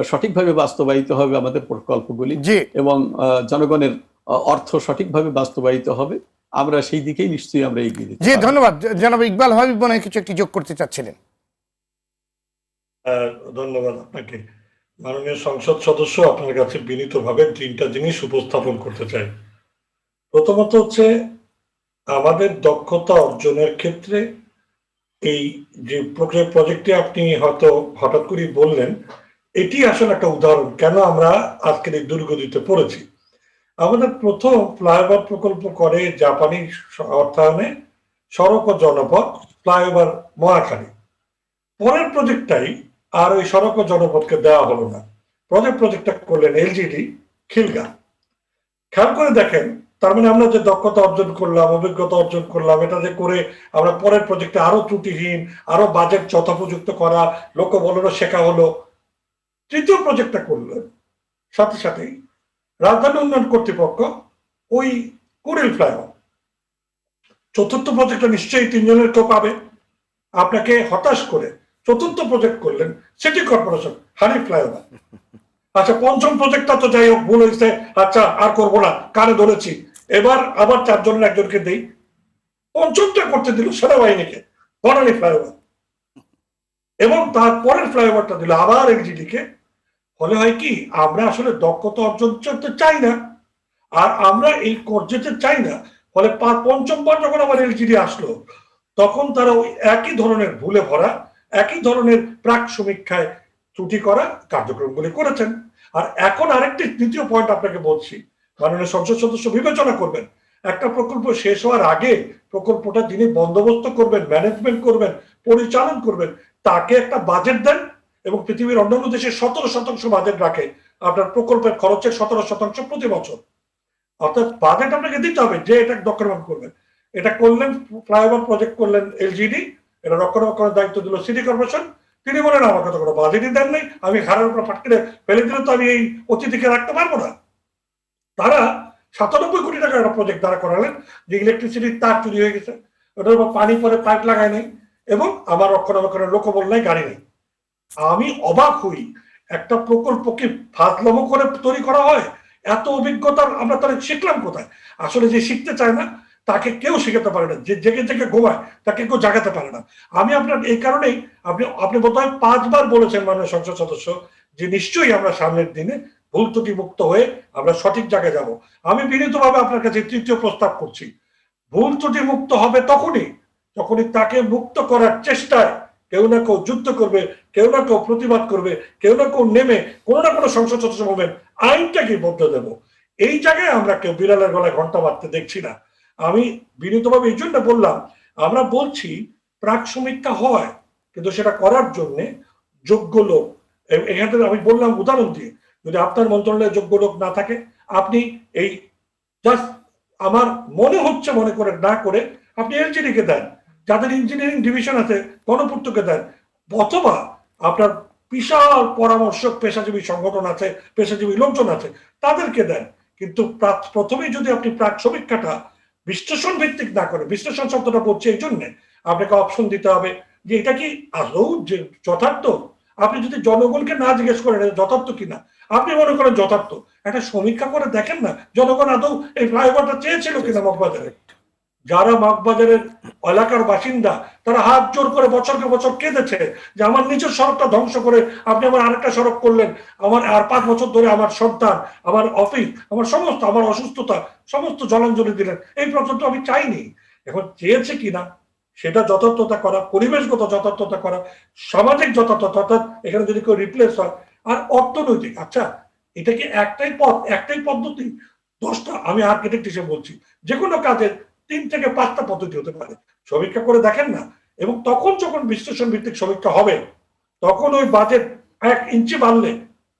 Speaker 8: সঠিকভাবে বাস্তবায়িত হবে আমাদের প্রকল্পগুলি,
Speaker 1: জি।
Speaker 8: এবং জনগণের অর্থ সঠিকভাবে বাস্তবায়িত হবে। আমরা সেই দিকেই নিশ্চয়ই আমরা এগিয়ে যেতে
Speaker 1: জি,
Speaker 8: পারব।
Speaker 1: ধন্যবাদ। জনাব ইকবাল হাবিব মনে হয় কিছু একটি যোগ করতে চাচ্ছিলেন।
Speaker 2: ধন্যবাদ আপনাকে। মাননীয় সংসদ সদস্য, আপনার কাছে বিনীতভাবে 3টা জিনিস উপস্থাপন করতে চাই। প্রথমত হচ্ছে আমাদের দক্ষতা অর্জনের ক্ষেত্রে এই যে প্রজেক্টে আপনি হয়তো হঠাৎ করে বললেন, এটি আসলে একটা উদাহরণ কেন আমরা আজকের এই দুর্গতিতে পড়েছি। আমাদের প্রথম ফ্লাইওভার প্রকল্প করে জাপানি অর্থায়নে সড়ক ও জনপথ ফ্লাইওভার মহাখালী। পরের প্রজেক্টটাই আর ওই সড়ক ও জনপথকে দেওয়া হলো না, প্রজেক্টটা করলেন এলজিডি খিলগা। খেয়াল করে দেখেন, তার মানে আমরা যে দক্ষতা অর্জন করলাম, অভিজ্ঞতা অর্জন করলাম, এটা যে করে আমরা পরের প্রজেক্টে আরো ত্রুটিহীন, আরো বাজেট যথোপযুক্ত করা, লোকবলেরও শেখা হলো। তৃতীয় প্রজেক্টটা করলেন সাথে সাথেই রাজধানী উন্নয়ন কর্তৃপক্ষ ওই কুড়িল ফ্লাইওভার। চতুর্থ প্রজেক্টটা নিশ্চয়ই 3 জনের কেউ পাবে। আপনাকে হতাশ করে চতুর্থ প্রজেক্ট করলেন সিটি কর্পোরেশন হানি ফ্লাইওভার। আচ্ছা, পঞ্চম প্রজেক্টটা তো যাই হোক ভুল হয়েছে, আচ্ছা আর করবো না, কানে ধরেছি, এবার আবার 4 জনের একজনকে দেই। পঞ্চমটা করতে দিল সেনাবাহিনীকে, বনানী ফ্লাইওভার, এবং তারপরের ফ্লাইওভারটা দিল আবার এলজিডি কে। ফলে হয় কি, আমরা আসলে দক্ষতা অর্জন করতে চাই না, আর আমরা এই যেতে চাই না। ফলে পঞ্চমবার যখন আবার এলজিডি আসলো, তখন তারা ওই একই ধরনের ভুলে ভরা, একই ধরনের প্রাক সমীক্ষায় ত্রুটি করা কার্যক্রমগুলি করেছেন। আর এখন আরেকটি দ্বিতীয় পয়েন্ট আপনাকে বলছি, মাননীয় সংসদ সদস্য বিবেচনা করবেন, একটা প্রকল্প শেষ হওয়ার আগে প্রকল্পটা যিনি বন্দোবস্ত করবেন, ম্যানেজমেন্ট করবেন, পরিচালন করবেন, তাকে একটা বাজেট দেন, এবং পৃথিবীর অন্যান্য দেশে 17% বাজেট রাখে আপনার প্রকল্পের খরচের 17% প্রতি বছর। অর্থাৎ বাজেট আপনাকে দিতে হবে যে এটা রক্ষণাবেক্ষণ করবেন। এটা করলেন, ফ্লাইওভার প্রজেক্ট করলেন এলজিডি, এটা রক্ষণাবেক্ষণের দায়িত্ব দিল সিটি কর্পোরেশন। তিনি বলেন আমাকে তো কোনো বাজেটই দেন নাই, আমি ঘাড়ের উপর ফাটকে ফেলে দিলে তো আমি এই অতিথিকে রাখতে পারবো না। তারা 97 কোটি টাকার একটা প্রজেক্ট দাঁড়া করালেন, যে ইলেকট্রিসিটির তার চুরি হয়ে গেছে, ওটার উপর পানি পরে পাইপ লাগায় নাই, এবং আমার রক্ষণাবেক্ষণের লোকবল নাই, গাড়ি নেই। আমি অবাক হই, একটা প্রকল্প কি ফাজলামো করে তৈরি করা হয়? এত অভিজ্ঞতার আমরা তাহলে শিখলাম কোথায়? আসলে যে শিখতে চায় না তাকে কেউ শেখাতে পারে না, যে জেগে জেগে ঘুমায় তাকে কেউ জাগাতে পারে না। আমি আপনার এই কারণেই, আপনি বোধহয় 5 বার বলেছেন মাননীয় সংসদ সদস্য, যে নিশ্চয়ই আমরা সামনের দিনে ভুল ত্রুটি মুক্ত হয়ে আমরা সঠিক জায়গায় যাব। আমি বিনীতভাবে আপনার কাছে তৃতীয় প্রস্তাব করছি, ভুল ত্রুটি মুক্ত হবে যখনই তাকে মুক্ত করার চেষ্টায় কেউ না কেউ যুদ্ধ করবে, কেউ না কেউ প্রতিবাদ করবে, কেউ না কেউ নেমে কোনো না কোনো সংসদ সদস্য বলবেন আইনটাকে বদলে দেব। এই জায়গায় আমরা কেউ বিড়ালের গলায় ঘন্টা বাজতে দেখছি না। আমি বিনীতভাবে এই জন্য বললাম, আমরা বলছি প্রাক সমীক্ষা হয়, কিন্তু সেটা করার জন্য যোগ্য লোক, এখানে আমি বললাম উদাহরণ দিয়ে, যদি আপনার মন্ত্রণালয়ে যোগ্য লোক না থাকে, আপনি এই জাস্ট আমার মনে হচ্ছে মনে করে না করে আপনি এলজিডি কে দেন, যাদের ইঞ্জিনিয়ারিং ডিভিশন আছে গণপূর্তকে দেন, অথবা আপনার বিশাল পরামর্শক পেশাজীবী সংগঠন আছে, পেশাজীবী লোকজন আছে, তাদেরকে দেন। কিন্তু প্রথমেই যদি আপনি প্রাক সমীক্ষাটা বিশ্লেষণ ভিত্তিক না করে, বিশ্লেষণ শব্দটা বলছে এই জন্য আপনাকে অপশন দিতে হবে যে এটা কি আদৌ যথার্থ। আপনি যদি জনগণকে না জিজ্ঞেস করেন যথার্থ কিনা, আপনি মনে করেন যথার্থ, একটা সমীক্ষা করে দেখেন না জনগণ আদৌ এই ফ্লাইওভারটা চেয়েছিল কিনা মগবাজারে। যারা মগবাজারের এলাকার বাসিন্দা তারা হাত জোর করে বছরকে বছর কেঁদেছে যে আমার নিজের সড়কটা ধ্বংস করে আপনি আমার আরেকটা সড়ক করলেন, আমার আর 5 বছর ধরে আমার সন্তান, আমার অফিস, আমার সমস্ত, আমার অসুস্থতা সমস্ত জলাঞ্জলি দিলেন। এই প্রশ্ন তো আমি চাইনি। এখন চেয়েছে কিনা সেটা যথার্থতা করা, পরিবেশগত যথার্থতা করা, সামাজিক যথার্থতা, অর্থাৎ এখানে যদি কেউ রিপ্লেস হয়, আর অর্থনৈতিক। আচ্ছা, এটা কি একটাই পথ, একটাই পদ্ধতি? 10টা, আমি আর্কিটেক্ট হিসেবে বলছি, যে কোনো কাজের 3 থেকে 5টা পদ্ধতি হতে পারে, সমীক্ষা করে দেখেন না। এবং তখন যখন বিশ্লেষণ ভিত্তিক সমীক্ষা হবে, তখন ওই বাজেট 1 ইঞ্চি বাড়লে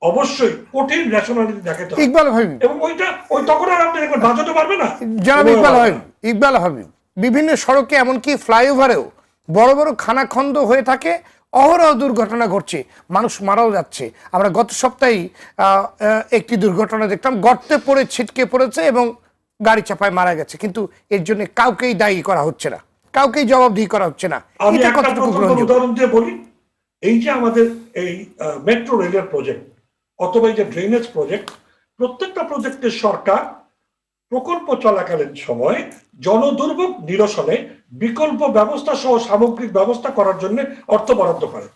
Speaker 2: অবশ্যই কঠিন রেশনালিটি দেখাতে হবে।
Speaker 1: ইকবাল হাবিব,
Speaker 2: এবং ওই তখন আর আপনি দেখবেন বাজেটও বাড়বে না।
Speaker 1: জনাব ইকবাল হাবিব, বিভিন্ন সড়কে এমনকি ফ্লাইওভারেও বড় বড় খানাখন্দ হয়ে থাকে, অহরহ দুর্ঘটনা ঘটছে, মানুষ মারাও যাচ্ছে। আমরা গত সপ্তাহেই একটি দুর্ঘটনা দেখলাম, গর্তে পড়ে ছিটকে পড়েছে এবং গাড়ি চাপায় মারা গেছে, কিন্তু এর জন্য কাউকেই দায়ী করা হচ্ছে না, কাউকেই জবাবদিহি করা হচ্ছে না।
Speaker 2: আমি
Speaker 1: এটা
Speaker 2: একটা
Speaker 1: কতটুকু
Speaker 2: প্রকল্পের
Speaker 1: গ্রহণযোগ্য?
Speaker 2: উদাহরণ দিয়ে বলি, এই যে আমাদের এই মেট্রো রেলের প্রজেক্ট অথবা এই যে ড্রেনেজ প্রজেক্ট, প্রত্যেকটা প্রজেক্টের সরকার প্রকল্প চলাকালীন সময় জনদুর্ভোগ নিরসনে বিকল্প ব্যবস্থা সহ সামগ্রিক ব্যবস্থা করার জন্য অর্থ বরাদ্দ করে।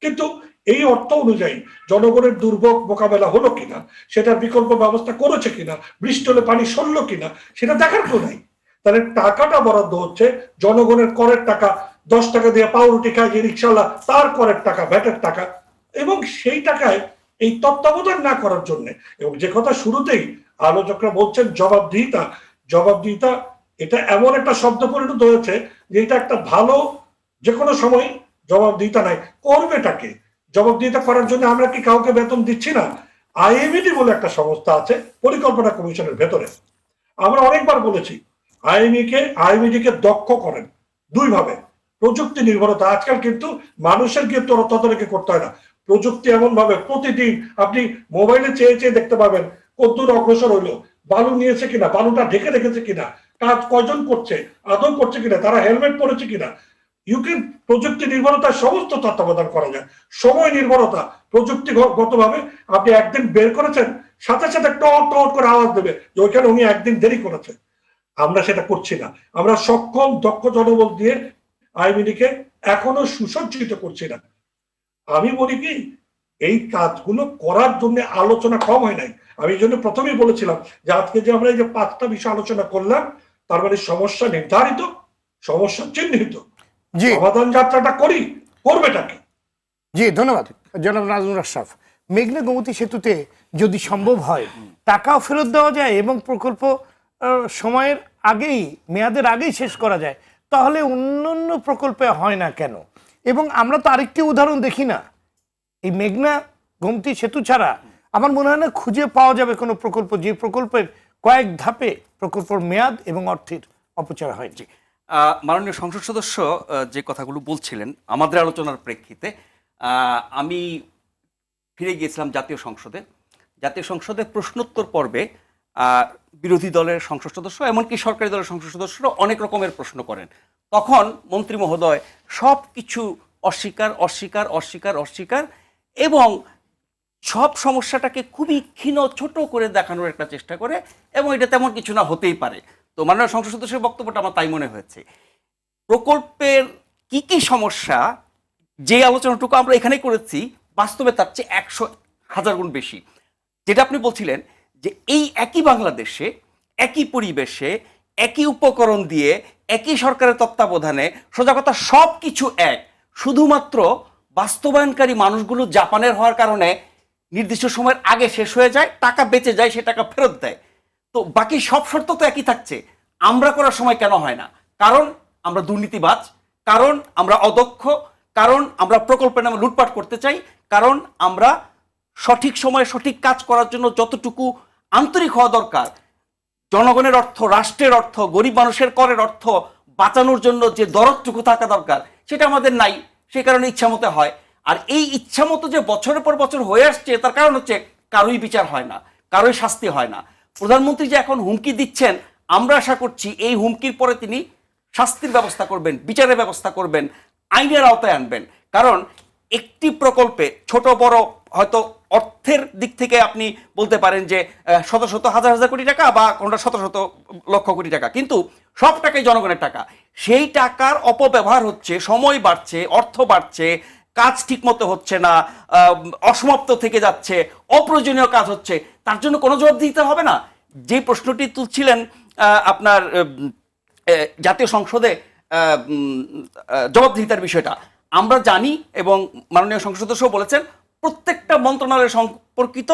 Speaker 2: কিন্তু এই অর্থ অনুযায়ী জনগণের দুর্ভোগ মোকাবেলা হলো কিনা, সেটার বিকল্প ব্যবস্থা করেছে কিনা, বৃষ্টি হলে পানি সরলো কিনা, সেটা দেখার কেউ নাই। তাহলে টাকাটা বরাদ্দ হচ্ছে জনগণের করের টাকা, 10 টাকা দিয়ে পাউরুটি খায় যে রিক্সাওয়ালা, তার করের টাকা, ভ্যাটের টাকা, এবং সেই টাকায় এই তত্ত্বাবধান না করার জন্য। এবং যে কথা শুরুতেই আলোচকরা বলছেন জবাবদিহিতা এটা এমন একটা শব্দ পরিণত হয়েছে যে এটা একটা ভালো, যে কোনো সময় জবাবদিহিতা নাই, করবেটাকে? জবাবদিহিতা করার জন্য আমরা কি কাউকে বেতন দিচ্ছি না? আইএমইডি বলে একটা সংস্থা আছে পরিকল্পনা কমিশনের ভেতরে, আমরা অনেকবার বলেছি আইএমইডি কে দক্ষ করেন 2 ভাবে। প্রযুক্তি নির্ভরতা, আজকাল কিন্তু মানুষের গিয়ে তদারকি করতে হয় না, প্রযুক্তি এমন ভাবে প্রতিদিন আপনি মোবাইলে চেয়ে চেয়ে দেখতে পাবেন কতদূর অগ্রসর হইলো, বালু নিয়েছে কিনা, বালুটা ঢেকে রেখেছে কিনা, কাজ কয়জন করছে, আদৌ করছে কিনা, তারা হেলমেট পরেছে কিনা। প্রযুক্তি নির্ভরতার সমস্ত তত্ত্বাবধান করা যায়। সময় নির্ভরতা, প্রযুক্তিগত ভাবে আপনি একদিন বের করেছেন, সাথে সাথে টট করে আওয়াজ দেবে যে ওইখানে উনি একদিন দেরি করেছে। আমরা সেটা করছি না, আমরা সক্ষম দক্ষ জনবল দিয়ে আইএমইডিকে এখনো সুসজ্জিত করছি না। আমি বলি কি, এই কাজগুলো করার জন্য আলোচনা কম হয় নাই। আমি এই জন্য প্রথমেই বলেছিলাম যে আজকে যে আমরা এই যে 5টা বিষয় আলোচনা করলাম, তার মানে সমস্যা নির্ধারিত, সমস্যা চিহ্নিত, সমাধান যাত্রাটা করবেটা কি?
Speaker 1: জি, ধন্যবাদ জনাব নাজমুল আশরাফ। মেঘনা গোমতী সেতুতে যদি সম্ভব হয় টাকাও ফেরত দেওয়া যায় এবং প্রকল্প সময়ের আগেই, মেয়াদের আগেই শেষ করা যায়, তাহলে অন্যান্য প্রকল্পে হয় না কেন? এবং আমরা তো আরেকটি উদাহরণ দেখি না, এই মেঘনা গোমতী সেতু ছাড়া আমার মনে হয় না খুঁজে পাওয়া যাবে কোনো প্রকল্প যে প্রকল্পের কয়েক ধাপে প্রকল্পের মেয়াদ এবং অর্থের অপচয় হয়েছে।
Speaker 3: মাননীয় সংসদ সদস্য যে কথাগুলো বলছিলেন আমাদের আলোচনার প্রেক্ষিতে, আমি ফিরে গিয়েছিলাম জাতীয় সংসদে প্রশ্নোত্তর পর্বে বিরোধী দলের সংসদ সদস্য, এমনকি সরকারি দলের সংসদ সদস্যরা অনেক রকমের প্রশ্ন করেন। তখন মন্ত্রী মহোদয় সব কিছু অস্বীকার এবং সব সমস্যাটাকে খুবই ক্ষীণ ছোট করে দেখানোর একটা চেষ্টা করে, এবং এটা তেমন কিছু না হতেই পারে। তো মাননীয় সংসদ সদস্যের বক্তব্যটা আমার তাই মনে হয়েছে। প্রকল্পের কি কি সমস্যা, যে আলোচনাটুকু আমরা এখানে করেছি, বাস্তবে তার চেয়ে 100,000 গুণ বেশি। যেটা আপনি বলছিলেন যে এই একই বাংলাদেশে, একই পরিবেশে, একই উপকরণ দিয়ে, একই সরকারের তত্ত্বাবধানে, সোজা কথা সব কিছু এক, শুধুমাত্র বাস্তবায়নকারী মানুষগুলো জাপানের হওয়ার কারণে নির্দিষ্ট সময়ের আগে শেষ হয়ে যায়, টাকা বেঁচে যায়, সে টাকা ফেরত দেয়। তো বাকি সব শর্ত তো একই থাকছে, আমরা করার সময় কেন হয় না? কারণ আমরা দুর্নীতিবাজ, কারণ আমরা অদক্ষ, কারণ আমরা প্রকল্পের নামে লুটপাট করতে চাই, কারণ আমরা সঠিক সময়ে সঠিক কাজ করার জন্য যতটুকু আন্তরিক হওয়া দরকার, জনগণের অর্থ, রাষ্ট্রের অর্থ, গরিব মানুষের করের অর্থ বাঁচানোর জন্য যে দরদটুকু থাকা দরকার, সেটা আমাদের নাই। সেই কারণে ইচ্ছামতো হয়। আর এই ইচ্ছামতো যে বছরের পর বছর হয়ে আসছে, তার কারণ হচ্ছে কারোই বিচার হয় না, কারোই শাস্তি হয় না। প্রধানমন্ত্রী যে এখন হুমকি দিচ্ছেন, আমরা আশা করছি এই হুমকির পরে তিনি শাস্তির ব্যবস্থা করবেন, বিচারের ব্যবস্থা করবেন, আইনের আওতায় আনবেন। কারণ একটি প্রকল্পে ছোট বড় হয়তো অর্থের দিক থেকে আপনি বলতে পারেন যে শত শত হাজার কোটি টাকা বা কোনটা শত শত লক্ষ কোটি টাকা, কিন্তু সব টাকাই জনগণের টাকা। সেই টাকার অপব্যবহার হচ্ছে, সময় বাড়ছে, অর্থ বাড়ছে, কাজ ঠিকমতো হচ্ছে না, অসমাপ্ত থেকে যাচ্ছে, অপ্রয়োজনীয় কাজ হচ্ছে, তার জন্য কোনো জবাব দিতে হবে না? যে প্রশ্নটি তুলছিলেন আপনার জাতীয় সংসদে জবাবদিহিতার বিষয়টা, আমরা জানি এবং মাননীয় সংসদ সদস্য বলেছেন প্রত্যেকটা মন্ত্রণালয় সম্পর্কিত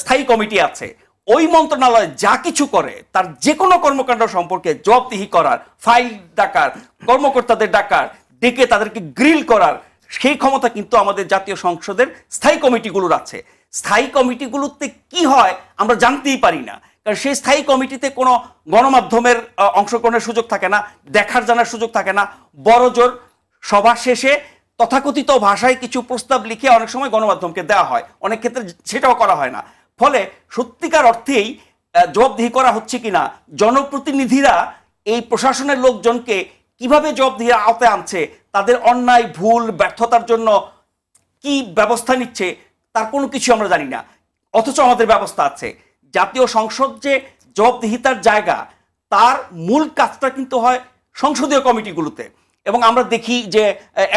Speaker 3: স্থায়ী কমিটি আছে, ওই মন্ত্রণালয় যা কিছু করে তার যে কোনো কর্মকাণ্ড সম্পর্কে জবাবদিহি করার, ফাইল ডাকার, কর্মকর্তাদের ডাকার, ডেকে তাদেরকে গ্রিল করার সেই ক্ষমতা কিন্তু আমাদের জাতীয় সংসদের স্থায়ী কমিটিগুলোর আছে। স্থায়ী কমিটিগুলোতে কি হয় আমরা জানতেই পারি না, কারণ সেই স্থায়ী কমিটিতে কোনো গণমাধ্যমের অংশগ্রহণের সুযোগ থাকে না, দেখার জানার সুযোগ থাকে না। বড় জোর সভা শেষে তথাকথিত ভাষায় কিছু প্রস্তাব লিখে অনেক সময় গণমাধ্যমকে দেওয়া হয়, অনেক ক্ষেত্রে সেটাও করা হয় না। ফলে সত্যিকার অর্থেই জবাবদিহি করা হচ্ছে কিনা, জনপ্রতিনিধিরা এই প্রশাসনের লোকজনকে কিভাবে জবাবদিহির আওতায় আনছে, তাদের অন্যায় ভুল ব্যর্থতার জন্য কি ব্যবস্থা নিচ্ছে তার কোনো কিছু আমরা জানি না। অথচ আমাদের ব্যবস্থা আছে। জাতীয় সংসদ যে জবাবদিহিতার জায়গা, তার মূল কাজটা কিন্তু হয় সংসদীয় কমিটিগুলোতে। এবং আমরা দেখি যে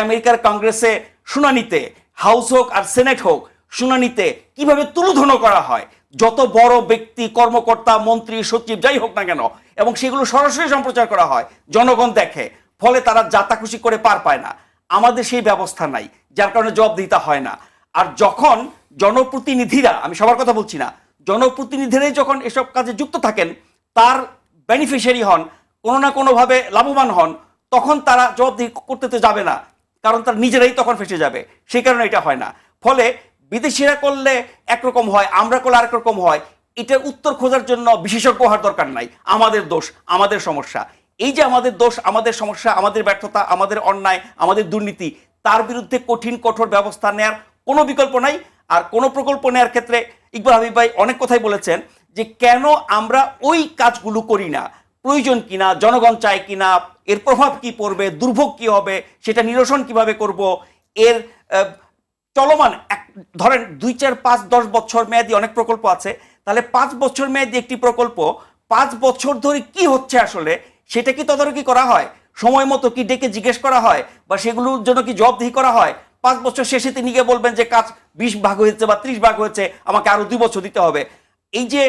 Speaker 3: আমেরিকার কংগ্রেসে শুনানিতে, হাউস হোক আর সেনেট হোক, শুনানিতে কিভাবে তুলোধনো করা হয় যত বড় ব্যক্তি, কর্মকর্তা, মন্ত্রী, সচিব যাই হোক না কেন, এবং সেগুলো সরাসরি সম্প্রচার করা হয়, জনগণ দেখে। ফলে তারা যাতা খুশি করে পার পায় না। আমাদের সেই ব্যবস্থা নাই, যার কারণে জবাবদিহিতা হয় না। আর যখন জনপ্রতিনিধিরা, আমি সবার কথা বলছি না, জনপ্রতিনিধিরাই যখন এসব কাজে যুক্ত থাকেন, তার বেনিফিশিয়ারি হন, কোনো না কোনোভাবে লাভবান হন, তখন তারা জবাবদিহি করতে তো যাবে না, কারণ তারা নিজেরাই তখন ফেসে যাবে। সেই কারণে এটা হয় না। ফলে বিদেশিরা করলে একরকম হয়, আমরা করলে আরেক রকম হয়। এটার উত্তর খোঁজার জন্য বিশেষজ্ঞ হওয়ার দরকার নাই। আমাদের দোষ, আমাদের সমস্যা। এই যে আমাদের দোষ, আমাদের সমস্যা, আমাদের ব্যর্থতা, আমাদের অন্যায়, আমাদের দুর্নীতি, তার বিরুদ্ধে কঠিন কঠোর ব্যবস্থা নেওয়ার কোনো বিকল্প নাই। আর কোনো প্রকল্প নেওয়ার ক্ষেত্রে ইকবাল হাবিব ভাই অনেক কথাই বলেছেন যে কেন আমরা ওই কাজগুলো করি না, প্রয়োজন কিনা, জনগণ চায় কিনা, এর প্রভাব কি পড়বে, দুর্ভোগ কি হবে, সেটা নিরসন কিভাবে করব, এর চলমান ধরেন 2, 4, 5, 10 বছর মেয়াদী অনেক প্রকল্প আছে। তাহলে 5 বছর মেয়াদী একটি প্রকল্প 5 বছর ধরে কি হচ্ছে আসলে সেটা কি তদারকি করা হয়? সময় মতো কি ডেকে জিজ্ঞেস করা হয়, বা সেগুলোর জন্য কি জবাবদিহি করা হয়? 5 বছর শেষে তিনি গিয়ে বলবেন যে কাজ 20 ভাগ হয়েছে বা 30 ভাগ হয়েছে, আমাকে আরো 2 বছর দিতে হবে। এই যে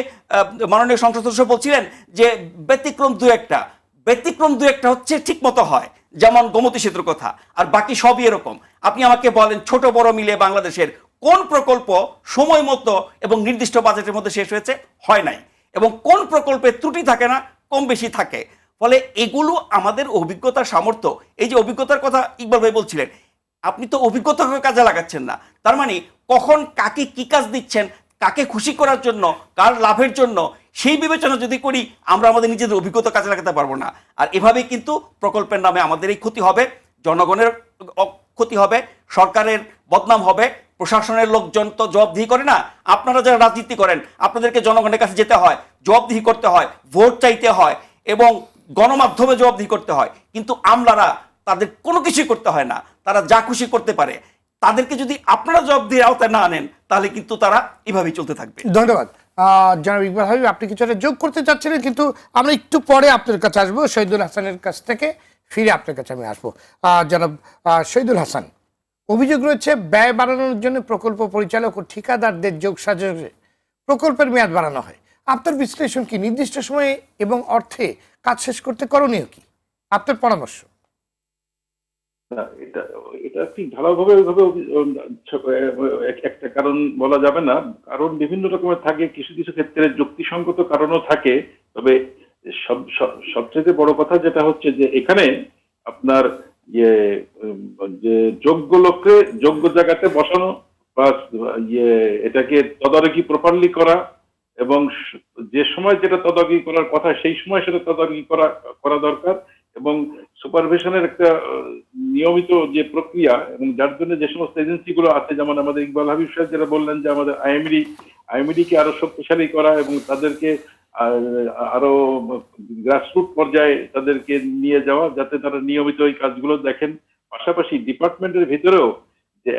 Speaker 3: মাননীয় সংসদ সদস্য বলছিলেন যে ব্যতিক্রম দু একটা হচ্ছে ঠিক মতো হয়, যেমন গোমতী সেতুর কথা, আর বাকি সবই এরকম। আপনি আমাকে বলেন ছোট বড় মিলে বাংলাদেশের কোন প্রকল্প সময় মতো এবং নির্দিষ্ট বাজেটের মধ্যে শেষ হয়েছে? হয় নাই। এবং কোন প্রকল্পে ত্রুটি থাকে না, কম বেশি থাকে। ফলে এগুলো আমাদের অভিজ্ঞতার সামর্থ্য। এই যে অভিজ্ঞতার কথা ইকবাল ভাই বলছিলেন, আপনি তো অভিজ্ঞতাকে কাজে লাগাচ্ছেন না। তার মানে কখন কাকে কি কাজ দিচ্ছেন, কাকে খুশি করার জন্য, কার লাভের জন্য, সেই বিবেচনা যদি করি আমরা আমাদের নিজেদের অভিজ্ঞতা কাজে লাগাতে পারবো না। আর এভাবেই কিন্তু প্রকল্পের নামে আমাদের এই ক্ষতি হবে, জনগণের ক্ষতি হবে, সরকারের বদনাম হবে। প্রশাসনের লোকজন তো জবাবদিহি করে না। আপনারা যারা রাজনীতি করেন, আপনাদেরকে জনগণের কাছে যেতে হয়, জবাবদিহি করতে হয়, ভোট চাইতে হয় এবং গণমাধ্যমে জবাবদিহি করতে হয়। কিন্তু আমলারা, তাদের কোনো কিছুই করতে হয় না, তারা যা খুশি করতে পারে। তাদেরকে যদি আপনারা জবাবদিহির আওতায় না আনেন, তাহলে কিন্তু তারা এভাবেই চলতে থাকবে।
Speaker 1: ধন্যবাদ জনাব ইকবাল হাবিব, আপনি কিছু একটা যোগ করতে চাচ্ছিলেন, কিন্তু আমরা একটু পরে আপনার কাছে আসবো। শহীদুল হাসানের কাছ থেকে ফিরে আপনার কাছে আমি আসবো। জনাব শহীদুল হাসান, অভিযোগ রয়েছে ব্যয় বাড়ানোর জন্য প্রকল্প পরিচালক ও ঠিকাদারদের যোগসাজশে প্রকল্পের মেয়াদ বাড়ানো হয়। আপনার বিশ্লেষণ কি? নির্দিষ্ট সময়ে এবং অর্থে কাজ শেষ করতে করণীয় কি? আপনার পরামর্শ।
Speaker 4: না, এটা ঠিক ভালোভাবে ওইভাবে একটা কারণ বলা যাবে না। কারণ বিভিন্ন রকমের থাকে, কিছু কিছু ক্ষেত্রে যুক্তিসঙ্গত কারণও থাকে। তবে সবচেয়ে বড় কথা যেটা হচ্ছে যে এখানে আপনার যে যোগ্য লোককে যোগ্য জায়গাতে বসানো, বা এটাকে তদারকি প্রপারলি করা, এবং যে সময় যেটা তদারকি করার কথা সেই সময় সেটা তদারকি করা দরকার, এবং সুপারভিশনের একটা নিয়মিত যে প্রক্রিয়া, এবং যার জন্য যে সমস্ত এজেন্সি গুলো আছে, যেমন আমাদের ইকবাল হাবিব সাহেব যেটা বললেন যে আমাদের আইএমডি কে আরো শক্তিশালী করা এবং তাদেরকে আরো গ্রাসরুট পর্যায়ে তাদেরকে নিয়ে যাওয়া, যাতে তারা নিয়মিত এই কাজগুলো দেখেন। পাশাপাশি ডিপার্টমেন্টের ভিতরেও যে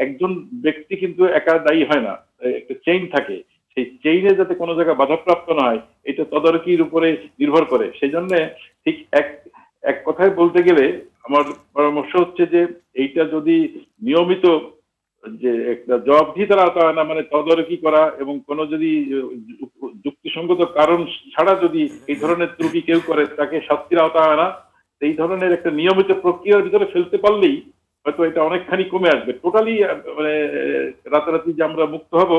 Speaker 4: একজন ব্যক্তি কিন্তু একা দায়ী হয় না, একটা চেইন থাকে, সেই চেইনে যাতে কোনো জায়গায় বাধাপ্রাপ্ত না হয়, এটা তদারকির উপরে নির্ভর করে। সেই জন্য ঠিক এক কথায় বলতে গেলে আমার পরামর্শ হচ্ছে যে এইটা যদি নিয়মিত যে একটা জবাবদিহিতার আওতা হয় না, মানে তদারকি করা, এবং কোনো যদি যুক্তিসঙ্গত কারণ ছাড়া যদি এই ধরনের ত্রুটি কেউ করে তাকে শাস্তির আওতা হয় না, এই ধরনের একটা নিয়মিত প্রক্রিয়ার ভিতরে ফেলতে পারলেই হয়তো এটা অনেকখানি কমে আসবে। টোটালি মানে রাতারাতি যে আমরা মুক্ত হব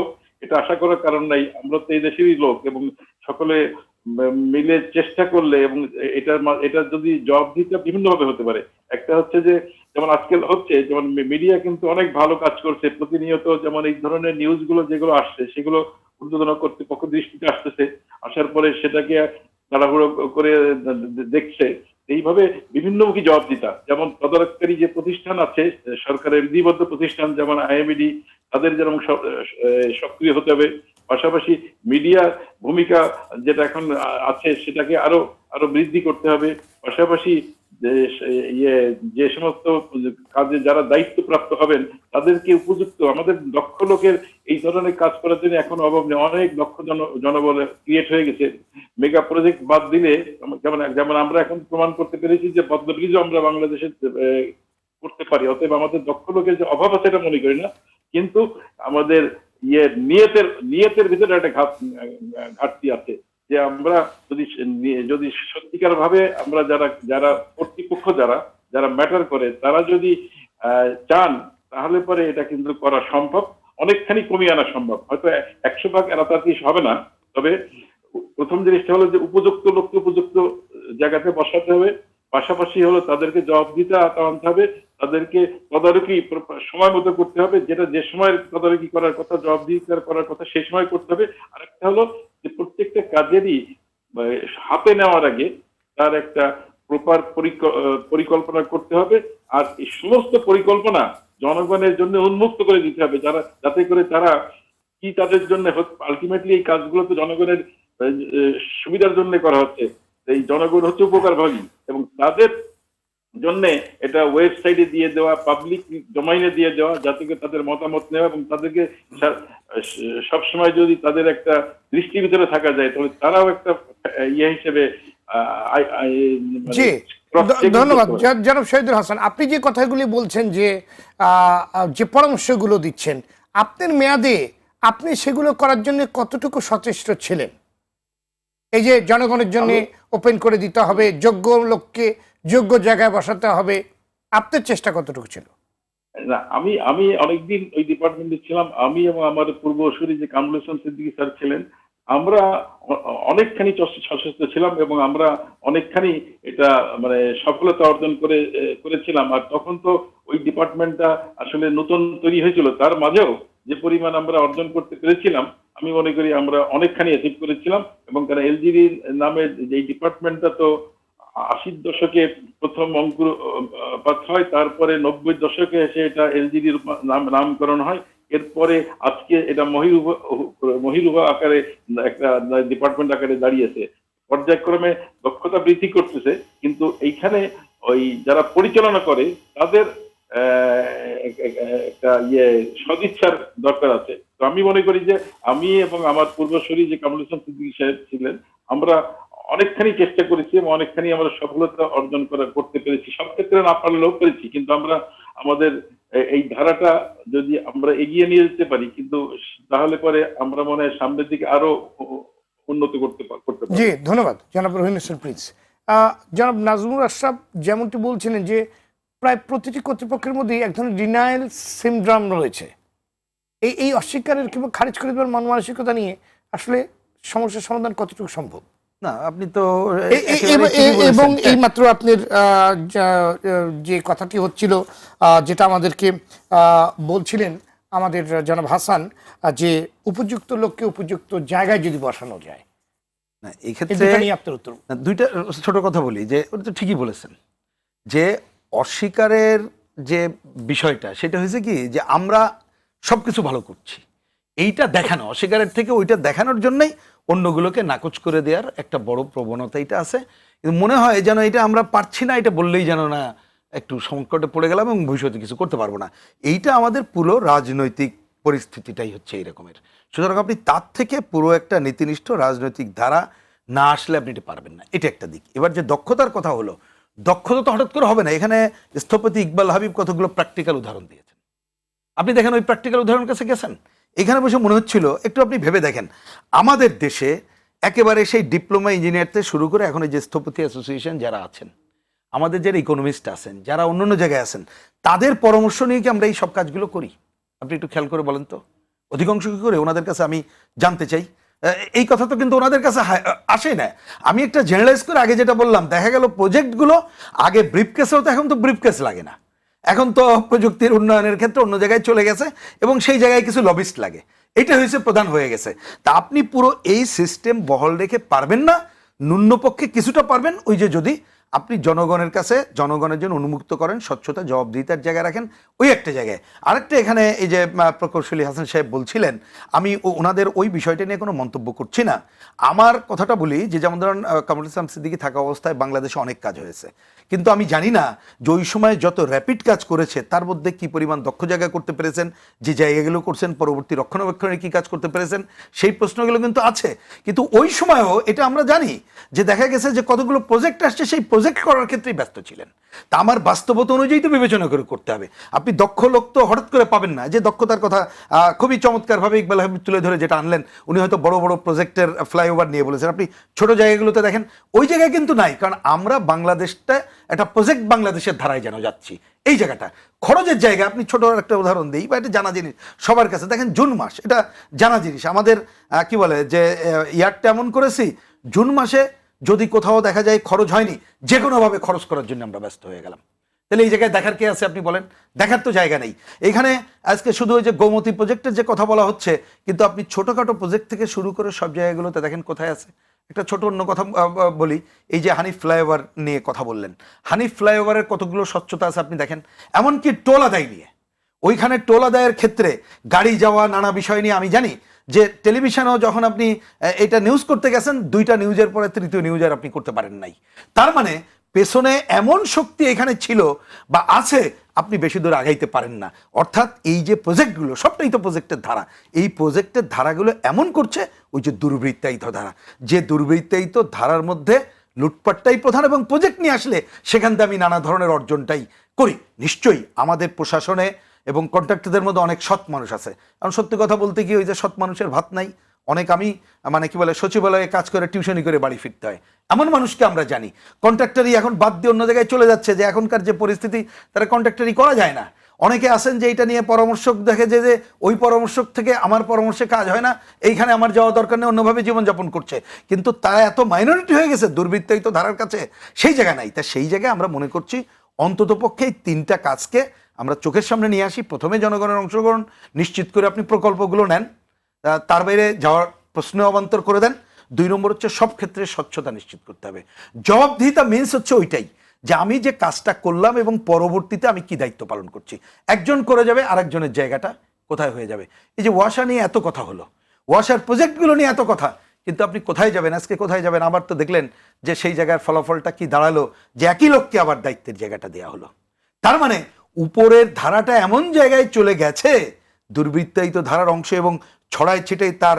Speaker 4: এটা আশা করার কারণ নাই। আমরা তো এই দেশেরই লোক এবং সকলে মিলে চেষ্টা করলে এবং এটা যদি জবাবদিহিতা বিভিন্ন ভাবে হতে পারে। একটা হচ্ছে যে যেমন আজকাল হচ্ছে, যেমন মিডিয়া কিন্তু অনেক ভালো কাজ করছে প্রতিনিয়ত, যেমন এই ধরনের নিউজ গুলো যেগুলো আসছে সেগুলো ঊর্ধ্বতন কর্তৃপক্ষ দৃষ্টিতে আসতেছে, আসার পরে সেটাকে তাড়াহুড়ো করে দেখছে। এইভাবে বিভিন্নমুখী জবাবদিহিতা, যেমন তদারককারী যে প্রতিষ্ঠান আছে সরকারের বিধিবদ্ধ প্রতিষ্ঠান যেমন আইএমইডি, তাদের যেরকম সক্রিয় হতে হবে, পাশাপাশি মিডিয়া ভূমিকা যেটা এখন আছে সেটাকে আরো বৃদ্ধি করতে হবে। পাশাপাশি যে সমস্ত কাজে যারা দায়িত্বপ্রাপ্ত হবেন তাদেরকে উপযুক্ত, আমাদের দক্ষ লোকের এই ধরনের কাজ করার জন্য এখন অভাব নেই, অনেক দক্ষ জনবল ক্রিয়েট হয়ে গেছে। মেগা প্রজেক্ট বাদ দিলে যেমন আমরা এখন প্রমাণ করতে পেরেছি যে পদ্ম ব্রিজও আমরা বাংলাদেশে করতে পারি। অতএব আমাদের দক্ষ লোকের যে অভাব আছে এটা মনে করি না, কিন্তু আমাদের নিয়তের ভিতরে একটা ঘাটতি আছে, যে আমরা যদি সত্যিকার ভাবে আমরা যারা কর্তৃপক্ষ যারা ম্যাটার করে তারা যদি চান, তাহলে পরে এটা কিন্তু করা সম্ভব, অনেকখানি কমিয়ে আনা সম্ভব। হয়তো 100 ভাগ এরাতাড়ি হবে না, তবে প্রথম জিনিসটা হলো যে উপযুক্ত লোককে উপযুক্ত জায়গাতে বসাতে হবে, পাশাপাশি হলো তাদেরকে জবাবদিহিতা আনতে হবে, তাদেরকে তদারকি সময় মতো করতে হবে, যেটা যে সময় তদারকি করার কথা, জবাবদিহিতা করার কথা সেই সময় করতে হবে। আরেকটা হলো যে প্রত্যেকটা কাজেরই হাতে নেওয়ার আগে তার একটা প্রপার পরিকল্পনা করতে হবে, আর এই সমস্ত পরিকল্পনা জনগণের জন্য উন্মুক্ত করে দিতে হবে, যাতে করে তারা কি তাদের জন্য আলটিমেটলি এই কাজগুলো তো জনগণের সুবিধার জন্য করা হচ্ছে, এই জনগণ হচ্ছে উপকারভোগী এবং তাদের জন্য এটা ওয়েবসাইটে দিয়ে দেওয়া, পাবলিক ডোমাইনে দিয়ে দেওয়া, যাতে করে তাদের মতামত নেওয়া এবং তাদেরকে সবসময় যদি তাদের একটা দৃষ্টির ভিতরে থাকা যায় তাহলে তারাও একটা হিসেবে
Speaker 1: জি ধন্যবাদ জনাব শহীদুল হাসান। আপনি যে কথাগুলি বলছেন, যে পরামর্শগুলো দিচ্ছেন, আপনার মেয়াদে আপনি সেগুলো করার জন্য কতটুকু সচেষ্ট ছিলেন? এই যে জনগণের জন্য ওপেন করে দিতে হবে, যোগ্য লোককে যোগ্য জায়গায় বসাতে হবে, আপনার চেষ্টা কতটুকু ছিল?
Speaker 4: না, আমি অনেকদিন ওই ডিপার্টমেন্টে ছিলাম। আমি এবং আমার পূর্বসূরি যে কামরুল হাসান সিদ্দিকী স্যার ছিলেন, আমরা অনেকখানি সচেষ্ট ছিলাম এবং আমরা অনেকখানি এটা মানে সফলতা অর্জন করেছিলাম। আর তখন তো ওই ডিপার্টমেন্টটা আসলে নতুন তৈরি হয়েছিল, তার মাঝেও যে পরিমাণ আমরা অর্জন করতে পেরেছিলাম আমি মনে করি আমরা অনেকখানি অ্যাচিভ করেছিলাম। এবং তারা এলজিডি নামে এই ডিপার্টমেন্টটা তো 80-র দশকে প্রথম অঙ্কুরপাত হয়, তারপরে 90-র দশকে এসে এটা এলজিডির নামকরণ হয়, এরপরে আজকে এটা মহিরুহা আকারে একটা ডিপার্টমেন্ট আকারে দাঁড়িয়েছে। পর্যায়ক্রমে দক্ষতা বৃদ্ধি করতেছে, কিন্তু এইখানে ওই যারা পরিচালনা করে তাদের একটা সদিচ্ছার দরকার আছে। তো আমি মনে করি যে আমি এবং আমার পূর্বসূরি যে কামরুল হাসান সিদ্দিকী সাহেব ছিলেন, আমরা অনেকখানি চেষ্টা করেছি এবং অনেকখানি আমরা সফলতা অর্জন করতে পেরেছি। সব ক্ষেত্রে না পারলেও পেরেছি, কিন্তু আমরা আমাদের এই ধারাটা যদি আমরা এগিয়ে নিয়ে যেতে পারি, কিন্তু তাহলে পরে আমরা মনে হয় সামনের দিকে আরো উন্নতি করতে পারি।
Speaker 1: জি ধন্যবাদ জনাব রহিম হোসেন প্রিন্স। জনাব নাজমুল আশরাফ যেমনটি বলছিলেন যে প্রায় প্রতিটি কর্তৃপক্ষের মধ্যেই এক ধরনের ডিনায়াল সিনড্রোম রয়েছে। এই অস্বীকারের কিংবা খারিজ করে দেওয়ার মন মানসিকতা নিয়ে আসলে সমস্যার সমাধান কতটুকু সম্ভব?
Speaker 6: না, আপনি তো
Speaker 1: এবং এই মাত্র আপনার যে কথাটি হচ্ছিল, যেটা আমাদেরকে বলছিলেন আমাদের জনাব হাসান, যে উপযুক্ত লোককে উপযুক্ত জায়গায় যদি বসানো যায়,
Speaker 6: না এই ক্ষেত্রে
Speaker 1: আপনার উত্তর।
Speaker 6: দুইটা ছোট কথা বলি, যে ওটা তো ঠিকই বলেছেন যে অস্বীকারের যে বিষয়টা সেটা হয়েছে কি যে আমরা সবকিছু ভালো করছি, এইটা দেখানো, অস্বীকারের থেকে ওইটা দেখানোর জন্যই অন্যগুলোকে নাকচ করে দেওয়ার একটা বড় প্রবণতা এটা আছে। কিন্তু মনে হয় যেন এটা আমরা পারছি না, এটা বললেই যেন না একটু সংকটে পড়ে গেলাম এবং ভবিষ্যতে কিছু করতে পারবো না। এইটা আমাদের পুরো রাজনৈতিক পরিস্থিতিটাই হচ্ছে এই রকমের। সুতরাং আপনি তার থেকে পুরো একটা নীতিনিষ্ঠ রাজনৈতিক ধারা না আসলে আপনি এটা পারবেন না, এটা একটা দিক। এবার যে দক্ষতার কথা হলো, দক্ষতা তো হঠাৎ করে হবে না। এখানে স্থপতি ইকবাল হাবিব কতগুলো প্র্যাকটিক্যাল উদাহরণ দিয়েছেন, আপনি দেখেন ওই প্র্যাকটিক্যাল উদাহরণ কাছে গেছেন, এখানে বসে মনে হচ্ছিল একটু আপনি ভেবে দেখেন আমাদের দেশে একেবারে সেই ডিপ্লোমা ইঞ্জিনিয়ার থেকে শুরু করে এখন যে স্থপতি অ্যাসোসিয়েশন যারা আছেন, আমাদের যারা ইকোনমিস্ট আছেন, যারা অন্য অন্য জায়গায় আছেন, তাদের পরামর্শ নিয়ে কি আমরা এই সব কাজগুলো করি? আপনি একটু খেয়াল করে বলেন তো, অধিকাংশ কি করে ওনাদের কাছে আমি জানতে চাই। এই কথা তো কিন্তু ওনাদের কাছে আসে না। আমি একটা জেনারেলাইজ করে আগে যেটা বললাম, দেখা গেল প্রজেক্টগুলো আগে ব্রিফকেস হতো, এখন তো ব্রিফকেস লাগে না, এখন তো প্রযুক্তির উন্নয়নের ক্ষেত্রে অন্য জায়গায় চলে গেছে এবং সেই জায়গায় কিছু লবিস্ট লাগে। এটা হয়েছে প্রধান হয়ে গেছে। তা আপনি পুরো এই সিস্টেম বহাল রেখে পারবেন না, ন্যূনপক্ষে কিছুটা পারবেন, ওই যে যদি আপনি জনগণের কাছে জনগণের জন্য উন্মুক্ত করেন, স্বচ্ছতা জবাবদিহিতার জায়গায় রাখেন, ওই একটা জায়গায়। আরেকটা এখানে এই যে প্রকৌশলী হাসান সাহেব বলছিলেন, আমি ওনাদের ওই বিষয়টা নিয়ে কোনো মন্তব্য করছি না। আমার কথাটা বলি যে যেমন ধরেন কামরুল ইসলাম সিদ্দিকী থাকা অবস্থায় বাংলাদেশে অনেক কাজ হয়েছে, কিন্তু আমি জানি না যে ওই সময় যত র্যাপিড কাজ করেছে তার মধ্যে কি পরিমাণ দক্ষ জায়গায় করতে পেরেছেন, যে জায়গাগুলো করছেন পরবর্তী রক্ষণাবেক্ষণে কি কাজ করতে পেরেছেন, সেই প্রশ্নগুলো কিন্তু আছে। কিন্তু ওই সময়ও এটা আমরা জানি যে দেখা গেছে যে কতগুলো প্রজেক্ট আসছে, সেই প্রজেক্ট করার ক্ষেত্রেই ব্যস্ত ছিলেন। তা আমার বাস্তবতা অনুযায়ী তো বিবেচনা করে করতে হবে। আপনি দক্ষ লোক তো হঠাৎ করে পাবেন না। যে দক্ষতার কথা খুবই চমৎকারভাবে ইকবাল আহমেদ তুলে ধরে যেটা আনলেন, উনি হয়তো বড় বড় প্রজেক্টের ফ্লাইওভার নিয়ে বলেছেন, আপনি ছোট জায়গাগুলোতে দেখেন ওই জায়গায় কিন্তু নাই। কারণ আমরা বাংলাদেশটা একটা প্রজেক্ট বাংলাদেশের ধারায় যেন যাচ্ছি। এই জায়গাটা খরচের জায়গা, আপনি ছোট একটা উদাহরণ দিই বা এটা জানা জিনিস সবার কাছে, দেখেন জুন মাস, এটা জানা জিনিস আমাদের কি বলে যে ইয়ারটা এমন করেছি, জুন মাসে যদি কোথাও দেখা যায় খরচ হয়নি, যে কোনোভাবে খরচ করার জন্য আমরা ব্যস্ত হয়ে গেলাম। তাহলে এই জায়গায় দেখার কে আছে আপনি বলেন? দেখার তো জায়গা নেই। এইখানে আজকে শুধু ওই যে গোমতী প্রজেক্টের যে কথা বলা হচ্ছে, কিন্তু আপনি ছোটোখাটো প্রজেক্ট থেকে শুরু করে সব জায়গাগুলোতে দেখেন কোথায় আছে। একটা ছোট অন্য কথা বলি, এই যে হানিফ ফ্লাইওভার নিয়ে কথা বললেন, হানিফ ফ্লাইওভারের কতগুলো স্বচ্ছতা আছে আপনি দেখেন। এমনকি টোল আদায় নিয়ে, ওইখানে টোল আদায়ের ক্ষেত্রে গাড়ি যাওয়া নানা বিষয় নিয়ে আমি জানি যে টেলিভিশনেও যখন আপনি এটা নিউজ করতে গেছেন, 2টা নিউজের পরে 3য় নিউজ আর আপনি করতে পারেন নাই। তার মানে পেছনে এমন শক্তি এখানে ছিল বা আছে, আপনি বেশি দূর আগাইতে পারেন না। অর্থাৎ এই যে প্রজেক্টগুলো সবটাই তো প্রজেক্টের ধারা, এই প্রজেক্টের ধারাগুলো এমন করছে ওই যে দুর্বৃত্তায়িত ধারা, যে দুর্বৃত্তায়িত ধারার মধ্যে লুটপাটটাই প্রধান, এবং প্রজেক্ট নিয়ে আসলে সেখান থেকে আমি নানা ধরনের অর্জনটাই করি। নিশ্চয়ই আমাদের প্রশাসনে এবং কন্ট্রাক্টরদের মধ্যে অনেক সৎ মানুষ আছে। কারণ সত্যি কথা বলতে কি, ওই যে সৎ মানুষের ভাত নাই, অনেক আমি মানে কি বলে সচিবালয়ে কাজ করে টিউশনি করে বাড়ি ফিরতে হয়, এমন মানুষকে আমরা জানি। কন্ট্রাক্টরই এখন বাদ দিয়ে অন্য জায়গায় চলে যাচ্ছে, যে এখনকার যে পরিস্থিতি তারা কন্ট্রাক্টরই করা যায় না। অনেকে আছেন যে এটা নিয়ে পরামর্শক দেখে যে ওই পরামর্শক থেকে আমার পরামর্শে কাজ হয় না, এইখানে আমার যাওয়া দরকার নেই, অন্যভাবে জীবনযাপন করছে। কিন্তু তারা এত মাইনরিটি হয়ে গেছে দুর্বৃত্তায়িত ধারার কাছে, সেই জায়গা নাই। তা সেই জায়গায় আমরা মনে করছি অন্ততপক্ষে এই 3টা কাজকে আমরা চোখের সামনে নিয়ে আসি। প্রথমে জনগণের অংশগ্রহণ নিশ্চিত করে আপনি প্রকল্পগুলো নেন, তার বাইরে যাওয়ার প্রশ্ন অবান্তর করে দেন। 2 নম্বর হচ্ছে সব ক্ষেত্রে স্বচ্ছতা নিশ্চিত করতে হবে। জবাবদিহিতা মিন্স হচ্ছে ওইটাই, যে আমি যে কাজটা করলাম এবং পরবর্তীতে আমি কি দায়িত্ব পালন করছি। একজন করে যাবে, আরেকজনের জায়গাটা কোথায় হয়ে যাবে। এই যে ওয়াসা নিয়ে এত কথা হলো, ওয়াসার প্রজেক্টগুলো নিয়ে এত কথা, কিন্তু আপনি কোথায় যাবেন আজকে, কোথায় যাবেন? আবার তো দেখলেন যে সেই জায়গার ফলাফলটা কি দাঁড়ালো, যে একই লোককে আবার দায়িত্বের জায়গাটা দেওয়া হলো। তার মানে উপরের ধারাটা এমন জায়গায় চলে গেছে, দুর্বৃত্তায়িত ধারার অংশ এবং ছড়ায় ছিটে তার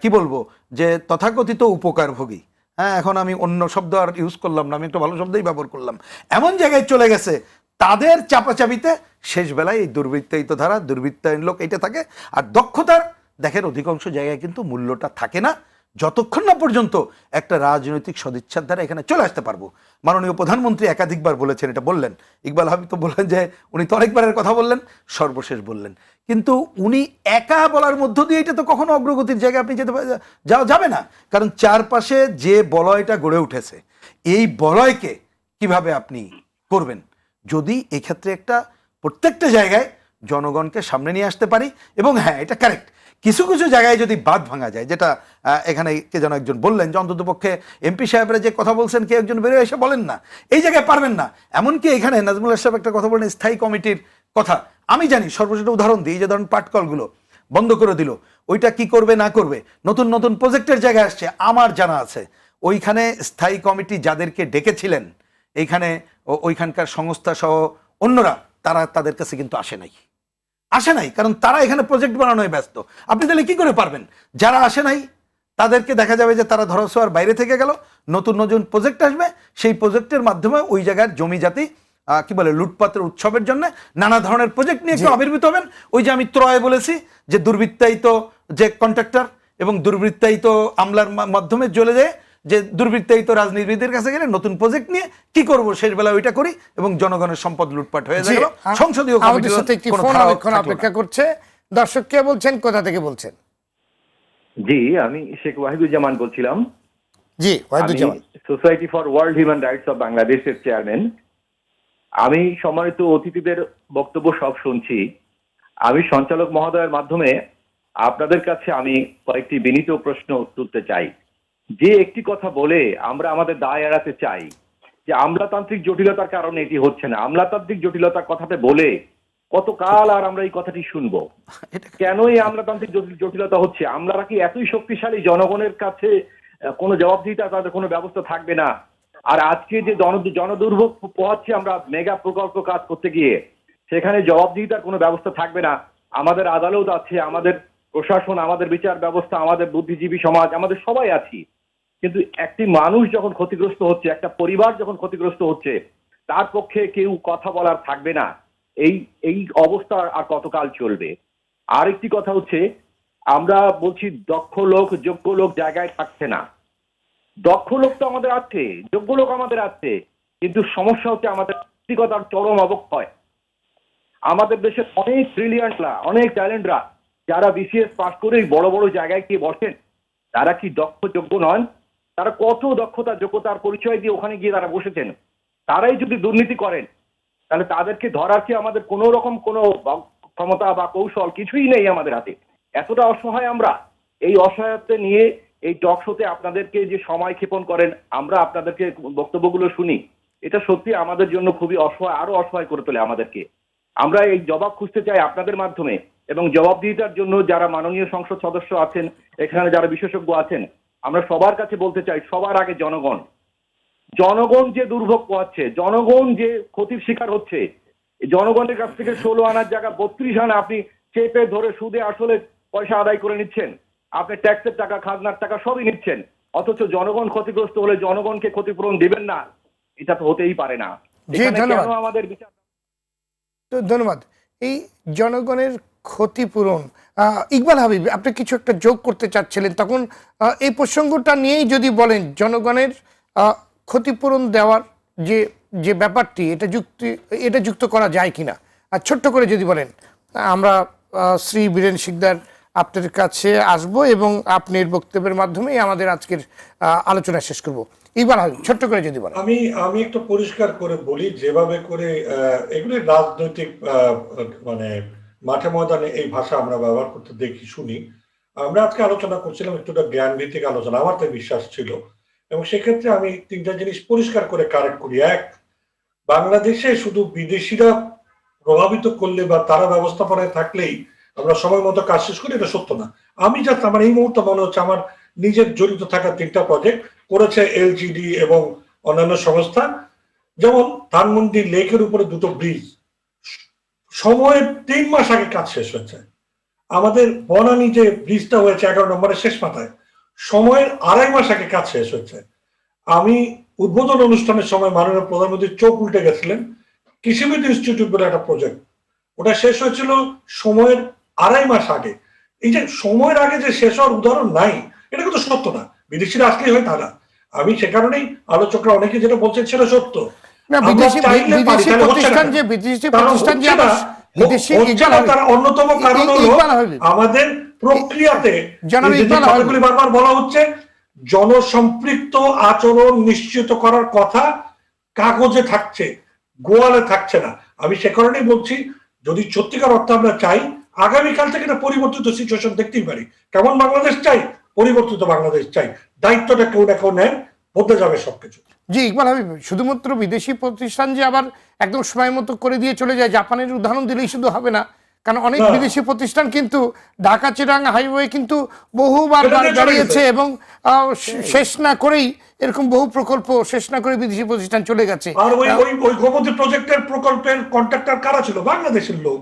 Speaker 6: কি বলবো যে তথাকথিত উপকারভোগী, হ্যাঁ এখন আমি অন্য শব্দ আর ইউজ করলাম না, আমি একটা ভালো শব্দই ব্যবহার করলাম, এমন জায়গায় চলে গেছে তাদের চাপাচাপিতে শেষ বেলায় এই দুর্বৃত্তায়িত ধারা, দুর্বৃত্তায়ন লোক এটা থাকে। আর দক্ষতার দেখেন অধিকাংশ জায়গায় কিন্তু মূল্যটা থাকে না, যতক্ষণ না পর্যন্ত একটা রাজনৈতিক সদিচ্ছার দ্বারা এখানে চলে আসতে পারবো। মাননীয় প্রধানমন্ত্রী একাধিকবার বলেছেন, এটা বললেন, ইকবাল হাবিব তো বললেন যে উনি তো অনেকবারের কথা বললেন, সর্বশেষ বললেন, কিন্তু উনি একা বলার মধ্য দিয়ে এটা তো কখনো অগ্রগতির জায়গায় আপনি যাওয়া যাবে না। কারণ চারপাশে যে বলয়টা গড়ে উঠেছে, এই বলয়কে কিভাবে আপনি করবেন, যদি এক্ষেত্রে একটা প্রত্যেকটা জায়গায় জনগণকে সামনে নিয়ে আসতে পারি। এবং হ্যাঁ, এটা কারেক্ট, কিছু কিছু জায়গায় যদি বাদ ভাঙা যায়, যেটা এখানে কে যেন একজন বললেন যে অন্ততপক্ষে এমপি সাহেবরা যে কথা বলছেন কেউ একজন বেরোয় এসে বলেন না, এই জায়গায় পারবেন না। এমনকি এখানে নাজমুল সাহেব একটা কথা বলেন স্থায়ী কমিটির কথা, আমি জানি সর্বশেষ উদাহরণ দিই, যে ধরুন পাটকলগুলো বন্ধ করে দিল, ওইটা কি করবে না করবে, নতুন নতুন প্রজেক্টের জায়গায় আসছে, আমার জানা আছে ওইখানে স্থায়ী কমিটি যাদেরকে ডেকেছিলেন, এইখানে ওইখানকার সংস্থা সহ অন্যরা, তারা তাদের কাছে কিন্তু আসে নাই, কারণ তারা এখানে প্রজেক্ট বানানোয় ব্যস্ত। আপনি তাহলে কি করে পারবেন? যারা আসে নাই তাদেরকে দেখা যাবে যে তারা ধরাছোঁয়ার বাইরে থেকে গেল, নতুন নতুন প্রজেক্ট আসবে, সেই প্রজেক্টের মাধ্যমে ওই জায়গার জমি জাতি কি বলে লুটপাটের উৎসবের জন্য নানা ধরনের প্রজেক্ট নিয়ে কেউ আবির্ভূত হবেন। ওই যে আমি ত্রয় বলেছি যে দুর্বৃত্তায়িত যে কন্ট্রাক্টর এবং দুর্বৃত্তায়িত আমলার মাধ্যমে চলে যায়, যে দুর্বৃত্তায়িত রাজনীতিবিদদের কাছে গেলে নতুন প্রজেক্ট নিয়ে কি করব, শেষ বেলা ওইটা করি এবং জনগণের সম্পদ লুটপাট হয়ে গেল। সংসদীয়
Speaker 1: আমাদের সাথে একটি ফোন অপেক্ষা করছে, দর্শক কে বলছেন, কোথা থেকে বলছেন?
Speaker 9: জি, আমি শেখ ওয়াহিদুজ্জামান বলছিলাম।
Speaker 1: জি,
Speaker 9: আমি
Speaker 1: Wahiduzzaman.
Speaker 9: Society for world human rights of বাংলাদেশের চেয়ারম্যান। আমি সম্মানিত অতিথিদের বক্তব্য সব শুনছি। আমি সঞ্চালক মহোদয়ের মাধ্যমে আপনাদের কাছে আমি কয়েকটি বিনীত প্রশ্ন তুলতে চাই। যে একটি কথা বলে আমরা আমাদের দায় এড়াতে চাই যে আমলাতান্ত্রিক জটিলতার কারণে এটি হচ্ছে না। আমলাতান্ত্রিক জটিলতার কথাতে বলে কতকাল আর আমরা এই কথাটি শুনবো? কেন এই আমলাতান্ত্রিক জটিলতা হচ্ছে? আমলারা কি এতই শক্তিশালী জনগণের কাছে কোনো জবাবদিহিতা, তাদের কোনো ব্যবস্থা থাকবে না? আর আজকে যে জনদুর্ভোগ পোহাচ্ছি আমরা মেগা প্রকল্প কাজ করতে গিয়ে, সেখানে জবাবদিহিতার কোনো ব্যবস্থা থাকবে না। আমাদের আদালত আছে, আমাদের প্রশাসন, আমাদের বিচার ব্যবস্থা, আমাদের বুদ্ধিজীবী সমাজ, আমাদের সবাই আছি। কিন্তু একটি মানুষ যখন ক্ষতিগ্রস্ত হচ্ছে, একটা পরিবার যখন ক্ষতিগ্রস্ত হচ্ছে, তার পক্ষে কেউ কথা বলার থাকবে না। এই অবস্থা আর কতকাল চলবে? আরেকটি কথা হচ্ছে, আমরা বলছি দক্ষ লোক, যোগ্য লোক জায়গায় থাকছে না। দক্ষ লোক তো আমাদের আছে, যোগ্য লোক আমাদের আছে, কিন্তু সমস্যা হচ্ছে আমাদের নৈতিকতার চরম অবক্ষয়। আমাদের দেশের অনেক ব্রিলিয়ান্টরা, অনেক ট্যালেন্টরা যারা বিসিএস পাস করেই বড় বড় জায়গায় গিয়ে বসেন, তারা কি দক্ষ যোগ্য নন? তারা কত দক্ষতা যোগ্যতার পরিচয় দিয়ে ওখানে গিয়ে তারা বসেছেন। তারাই যদি দুর্নীতি করেন, তাহলে তাদেরকে ধরার কি আমাদের কোনো রকম কোনো ক্ষমতা বা কৌশল কিছুই নেই আমাদের হাতে। এতটা অসহায় আমরা। এই অসহায়ত্ব নিয়ে এই টক শোতে আপনাদেরকে যে সময় ক্ষেপণ করেন, আমরা আপনাদেরকে বক্তব্যগুলো শুনি, এটা সত্যি আমাদের জন্য খুবই অসহায়, আরো অসহায় করে তোলে আমাদেরকে। আমরা এই জবাব খুঁজতে চাই আপনাদের মাধ্যমে, এবং জবাবদিহিতার জন্য যারা মাননীয় সংসদ সদস্য আছেন, এখানে যারা বিশেষজ্ঞ আছেন, আমরা সবার কাছে বলতে চাই, সবার আগে জনগণ। জনগণ যে দুর্ভোগ পোহাচ্ছে, জনগণ যে ক্ষতির শিকার হচ্ছে, জনগণের কাছ থেকে 16 আনার জায়গা 32 আনা আপনি চেপে ধরে সুদে আসলে পয়সা আদায় করে নিচ্ছেন। আপনি ট্যাক্সের টাকা, খাজনার টাকা সবই নিচ্ছেন, অথচ জনগণ ক্ষতিগ্রস্ত হলে জনগণকে ক্ষতিপূরণ দিবেন না। এটা তো হতেই পারে না। এখানে কেন আমাদের বিচার?
Speaker 1: তো ধন্যবাদ। এই জনগণের ক্ষতিপূরণ, ইকবাল হাবিব, আপনি কিছু একটা যোগ করতে চাচ্ছিলেন, তখন এই প্রসঙ্গটা নিয়েই যদি বলেন, জনগণের ক্ষতিপূরণ দেওয়ার যে যে ব্যাপারটি, এটা যুক্ত করা যায় কিনা, আর ছোট্ট করে যদি বলেন। আমরা শ্রী বীরেন শিকদার আপনার কাছে আসব এবং আপনার বক্তব্যের মাধ্যমেই আমাদের আজকের আলোচনা শেষ করব। ইকবাল হাবিব, ছোট্ট করে যদি বলেন।
Speaker 2: আমি একটু পরিষ্কার করে বলি, যেভাবে করে এগুলি রাজনৈতিক মানে মাঠে ময়দানে এই ভাষা আমরা ব্যবহার করতে দেখি, শুনি। আমরা আজকে আলোচনা করছিলাম একটুটা জ্ঞান ভিত্তিক আলোচনা, আমার তো বিশ্বাস ছিল, এবং সেক্ষেত্রে আমি 3টা জিনিস পরিষ্কার করে কারেক্ট করি। এক, বাংলাদেশে শুধু বিদেশিরা প্রভাবিত করলে বা তারা ব্যবস্থাপনায় থাকলেই আমরা সময় মতো কাজ শেষ করি, এটা সত্য না। আমি জাস্ট, আমার এই মুহূর্তে মনে হচ্ছে আমার নিজের জড়িত থাকা 3টা প্রজেক্ট করেছে এলজিডি এবং অন্যান্য সংস্থা। যেমন ধানমন্ডি লেকের উপরে 2টো ব্রিজ সময়ের 3 মাস আগে কাজ শেষ হয়েছে। আমাদের বনানী যে ব্রিজটা হয়েছে 11 নম্বরের শেষ মাথায়, সময়ের 2.5 মাস আগে কাজ শেষ হয়েছে। আমি উদ্বোধন অনুষ্ঠানের সময় মাননীয় প্রধানমন্ত্রী চোখ উল্টে গেছিলেন। কৃষিবিদ ইনস্টিটিউট বলে একটা প্রজেক্ট, ওটা শেষ হয়েছিল সময়ের 2.5 মাস আগে। এই যে সময়ের আগে যে শেষ হওয়ার উদাহরণ নাই, এটা কিন্তু সত্য না। বিদেশিরা আসলেই হয় তারা। আমি সে কারণেই আলোচকরা অনেকে যেটা বলছেন সেটা সত্য। তার অন্যতম কারণ হলো আমাদের প্রক্রিয়াতে বারবার বলা হচ্ছে জনসম্পৃক্ত আচরণ নিশ্চিত করার কথা কাগজে থাকছে, গোয়ালে থাকছে না। আমি সে কারণেই বলছি, যদি সত্যিকার অর্থে আমরা চাই আগামীকাল থেকে একটা পরিবর্তিত সিচুয়েশন দেখতেই পারি। কেমন বাংলাদেশ চাই? পরিবর্তিত বাংলাদেশ চাই। দায়িত্বটা কেউ না কেউ নেন, বদলে যাবে সবকিছু।
Speaker 1: জি ইকবাল হাবিব, শুধুমাত্র বিদেশি প্রতিষ্ঠান যে আবার একদম সময় মতো করে দিয়ে চলে যায়, জাপানের উদাহরণ দিলেই শুধু হবে না, কারণ অনেক বিদেশি প্রতিষ্ঠান কিন্তু ঢাকা চিটাগাং হাইওয়ে কিন্তু বহুবার দাঁড়িয়েছে এবং শেষ না করেই এরকম বহু প্রকল্প শেষ না করে বিদেশি প্রতিষ্ঠান চলে গেছে।
Speaker 2: আর ওই গোমতী প্রজেক্টের প্রকল্পের কন্ট্রাক্টর কারা ছিল? বাংলাদেশের লোক।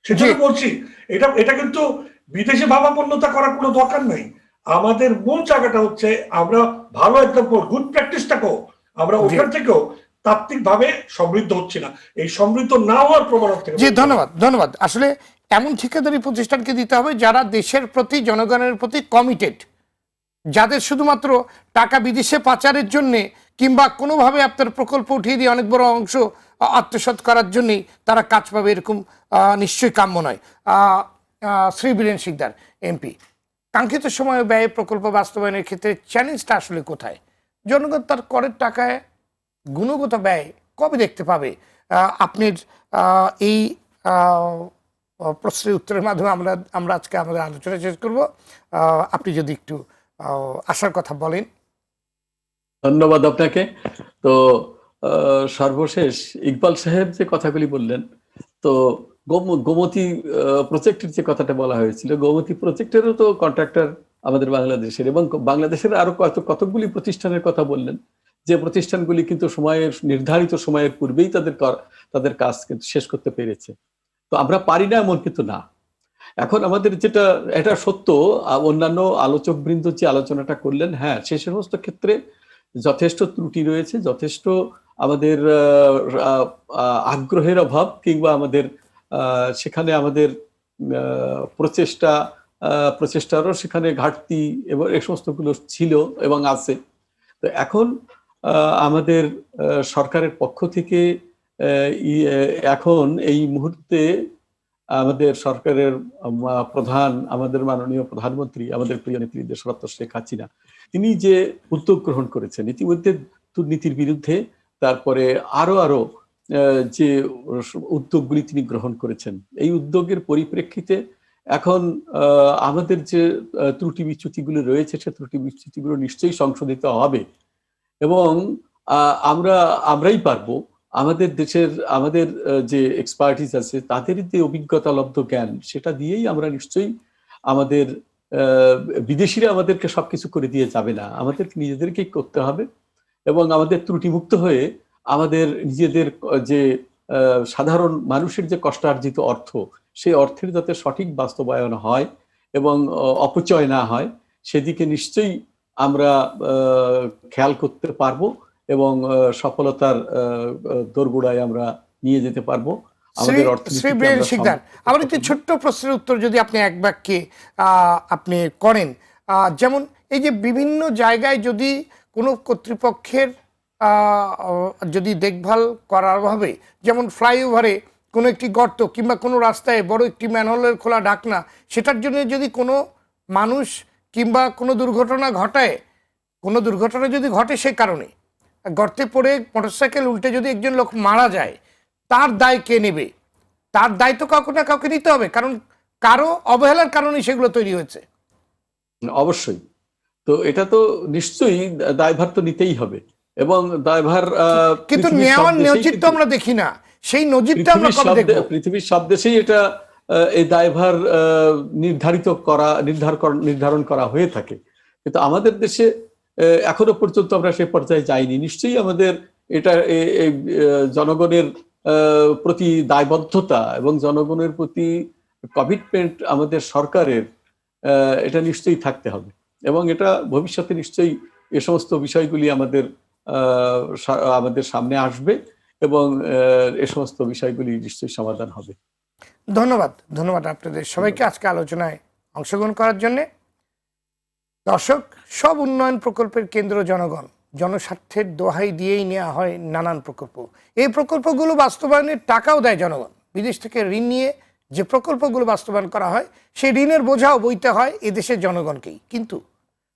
Speaker 2: সেজন্য বলছি, এটা কিন্তু বিদেশে ভাবাপন্নতা করার কোনো দরকার নাই। আমাদের মূল জায়গাটা হচ্ছে আমরা ভালো এক্সাম্পল, গুড প্র্যাকটিসটাকেও আমরা ওখান থেকেও তাত্ত্বিক ভাবে সমৃদ্ধ হচ্ছে না, এই সমৃদ্ধ না হওয়ার প্রবণতা থেকে।
Speaker 1: জি ধন্যবাদ। আসলে এমন ঠিকাদারি প্রতিষ্ঠানকে দিতে হবে যারা দেশের প্রতি, জনগণের প্রতি কমিটেড, যাদের শুধুমাত্র টাকা বিদেশে পাচারের জন্য কিংবা কোনোভাবে আপনার প্রকল্প উঠিয়ে দিয়ে অনেক বড় অংশ আত্মসাৎ করার জন্যই তারা কাজ পাবে, এরকম নিশ্চয়ই কাম্য নয়। শ্রী বীরেন শিকদার এমপি, কাঙ্ক্ষিত সময়ে ব্যয় প্রকল্প বাস্তবায়নের ক্ষেত্রে চ্যালেঞ্জটা আসলে কোথায়? জনগণ তার করের টাকায় গুণগত ব্যয় কবে দেখতে পাবে? আপনার এই প্রশ্নের উত্তরের মাধ্যমে আমরা আজকে আমাদের আলোচনা শেষ করব। আপনি যদি একটু আসার কথা বলেন।
Speaker 8: ধন্যবাদ আপনাকে। তো সর্বশেষ ইকবাল সাহেব যে কথাগুলি বললেন, তো গোমতী প্রজেক্টের যে কথাটা বলা হয়েছিল, গোমতী প্রজেক্টেরও তো কন্ট্রাক্টর আমাদের বাংলাদেশের, এবং বাংলাদেশের আরো কতকগুলি প্রতিষ্ঠানের কথা বললেন, যে প্রতিষ্ঠানগুলি কিন্তু নির্ধারিত সময়ের পূর্বেই তাদের কাজ কিন্তু শেষ করতে পেরেছে। তো আমরা পারি না এমন কিন্তু না। এখন আমাদের এটা সত্য, অন্যান্য আলোচক বৃন্দ যে আলোচনাটা করলেন, হ্যাঁ, সে সমস্ত ক্ষেত্রে যথেষ্ট ত্রুটি রয়েছে, যথেষ্ট আমাদের আগ্রহের অভাব, কিংবা আমাদের সেখানে আমাদের প্রচেষ্টারও সেখানে ঘাটতি এবং এই সমস্তগুলো ছিল এবং আছে। তো এখন আমাদের সরকারের পক্ষ থেকে এখন এই মুহূর্তে আমাদের সরকারের প্রধান, আমাদের মাননীয় প্রধানমন্ত্রী, আমাদের প্রিয় নেত্রী দেশরত্ন শেখ হাসিনা, তিনি যে উদ্যোগ গ্রহণ করেছেন ইতিমধ্যে দুর্নীতির বিরুদ্ধে, তারপরে আরো যে উদ্যোগগুলি তিনি গ্রহণ করেছেন, এই উদ্যোগের পরিপ্রেক্ষিতে এখন আমাদের যে ত্রুটি বিচ্যুতিগুলো রয়েছে, সে ত্রুটি বিচ্যুতিগুলো নিশ্চয়ই সংশোধিত হবে, এবং আমরাই পারবো। আমাদের দেশের আমাদের যে এক্সপার্টিস আছে, তাদের যে অভিজ্ঞতালব্ধ জ্ঞান, সেটা দিয়েই আমরা নিশ্চয়ই আমাদের বিদেশিরা আমাদেরকে সবকিছু করে দিয়ে যাবে না, আমাদেরকে নিজেদেরকেই করতে হবে, এবং আমাদের ত্রুটিমুক্ত হয়ে আমাদের নিজেদের যে সাধারণ মানুষের যে কষ্টার্জিত অর্থ, সেই অর্থের যাতে সঠিক বাস্তবায়ন হয় এবং অপচয় না হয়, সেদিকে নিশ্চয়ই আমরা খেয়াল করতে পারবো এবং সফলতার দোরগোড়ায় আমরা নিয়ে যেতে পারবো।
Speaker 1: শ্রী বীরেন শিকদার, আমার একটি ছোট্ট প্রশ্নের উত্তর যদি আপনি এক বাক্যে আপনি করেন, যেমন এই যে বিভিন্ন জায়গায় যদি কোনো কর্তৃপক্ষের যদি দেখভাল করার অভাবে, যেমন ফ্লাইওভারে কোনো একটি গর্ত কিংবা কোনো রাস্তায় বড় একটি ম্যানহোলের খোলা ঢাকনা, সেটার জন্য যদি কোনো মানুষ কিংবা কোনো দুর্ঘটনা যদি ঘটে, সে কারণে গর্তে পড়ে মোটরসাইকেল উল্টে যদি একজন লোক মারা যায়, তার দায় কে নেবে? তার দায় তো কাউকে না কাউকে নিতে হবে, কারণ কারো অবহেলার কারণেই সেগুলো তৈরি হয়েছে।
Speaker 8: অবশ্যই। তো এটা তো নিশ্চয়ই দায়ভার তো নিতেই হবে, এবং দায়ভার
Speaker 1: কিন্তু নেওয়ার নজির তো আমরা দেখি না, সেই নজিরটা আমরা কবে দেখব?
Speaker 8: পৃথিবীর সব দেশেই এটা এই দায়ভার নির্ধারণ করা হয়ে থাকে, কিন্তু আমাদের দেশে এখনো পর্যন্ত আমরা সেই পর্যায়ে যাইনি। নিশ্চয়ই আমাদের এটা জনগণের প্রতি দায়বদ্ধতা এবং জনগণের প্রতি কমিটমেন্ট আমাদের সরকারের, এটা নিশ্চয়ই থাকতে হবে, এবং এটা ভবিষ্যতে নিশ্চয়ই এ সমস্ত বিষয়গুলি আমাদের সামনে আসবে, এবং এ সমস্ত বিষয়গুলি নিশ্চয়ই সমাধান হবে।
Speaker 1: ধন্যবাদ আপনাদের সবাইকে আজকে আলোচনায় অংশগ্রহণ করার জন্য। দর্শক, সব উন্নয়ন প্রকল্পের কেন্দ্র জনগণ, জনস্বার্থের দোহাই দিয়েই নেওয়া হয় নানান প্রকল্প। এই প্রকল্পগুলো বাস্তবায়নের টাকাও দেয় জনগণ। বিদেশ থেকে ঋণ নিয়ে যে প্রকল্পগুলো বাস্তবায়ন করা হয়, সেই ঋণের বোঝাও বইতে হয় এদেশের জনগণকেই। কিন্তু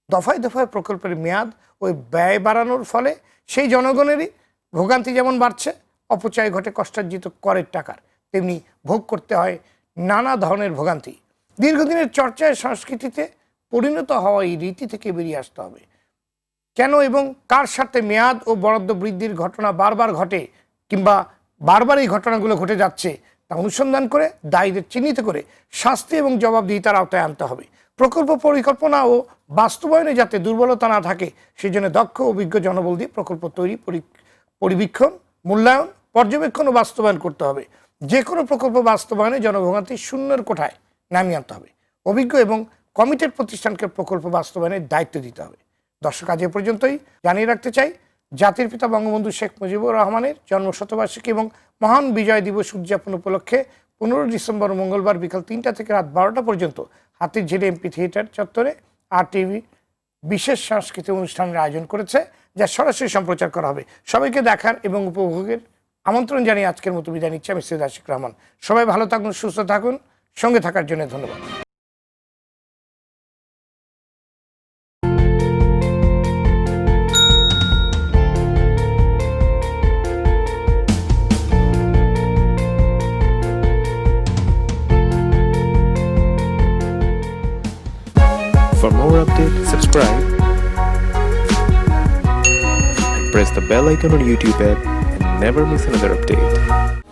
Speaker 1: দফায় দফায় প্রকল্পের মেয়াদ ও ব্যয় বাড়ানোর ফলে সেই জনগণেরই ভোগান্তি যেমন বাড়ছে, অপচয় ঘটে কষ্টার্জিত করের টাকার, তেমনি ভোগ করতে হয় নানা ধরনের ভোগান্তি। দীর্ঘদিনের চর্চায় সংস্কৃতিতে পরিণত হওয়া এই রীতি থেকে বেরিয়ে আসতে হবে। কেন এবং কার সাথে মেয়াদ ও বরাদ্দ বৃদ্ধির ঘটনা বারবার ঘটে, কিংবা বারবার এই ঘটনাগুলো ঘটে যাচ্ছে, তা অনুসন্ধান করে দায়ীদের চিহ্নিত করে শাস্তি এবং জবাবদিহিতার আওতায় আনতে হবে। প্রকল্প পরিকল্পনা ও বাস্তবায়নে যাতে দুর্বলতা না থাকে, সেই জন্য দক্ষ অভিজ্ঞ জনবল দিয়ে প্রকল্প তৈরি, পরিবীক্ষণ, মূল্যায়ন, পর্যবেক্ষণ ও বাস্তবায়ন করতে হবে। যে কোনো প্রকল্প বাস্তবায়নে জনভোগান্তি শূন্যের কোঠায় নামিয়ে আনতে হবে। অভিজ্ঞ এবং কমিটেড প্রতিষ্ঠানকে প্রকল্প বাস্তবায়নের দায়িত্ব দিতে হবে। দর্শক, আজ এ পর্যন্তই। জানিয়ে রাখতে চাই, জাতির পিতা বঙ্গবন্ধু শেখ মুজিবুর রহমানের জন্মশতবার্ষিকী এবং মহান বিজয় দিবস উদযাপন উপলক্ষে 15 ডিসেম্বর মঙ্গলবার বিকাল 3টা থেকে রাত 12টা পর্যন্ত হাতিরঝিল এমপি থিয়েটার চত্বরে RTV বিশেষ সাংস্কৃতিক অনুষ্ঠানের আয়োজন করেছে, যা সরাসরি সম্প্রচার করা হবে। সবাইকে দেখার এবং উপভোগের আমন্ত্রণ জানিয়ে আজকের মতো বিদায় নিচ্ছি আমি সৈয়দ আশিক রহমান। সবাই ভালো থাকুন, সুস্থ থাকুন, সঙ্গে থাকার জন্য ধন্যবাদ।
Speaker 10: For more updates, subscribe and press the bell icon on YouTube app and never miss another update.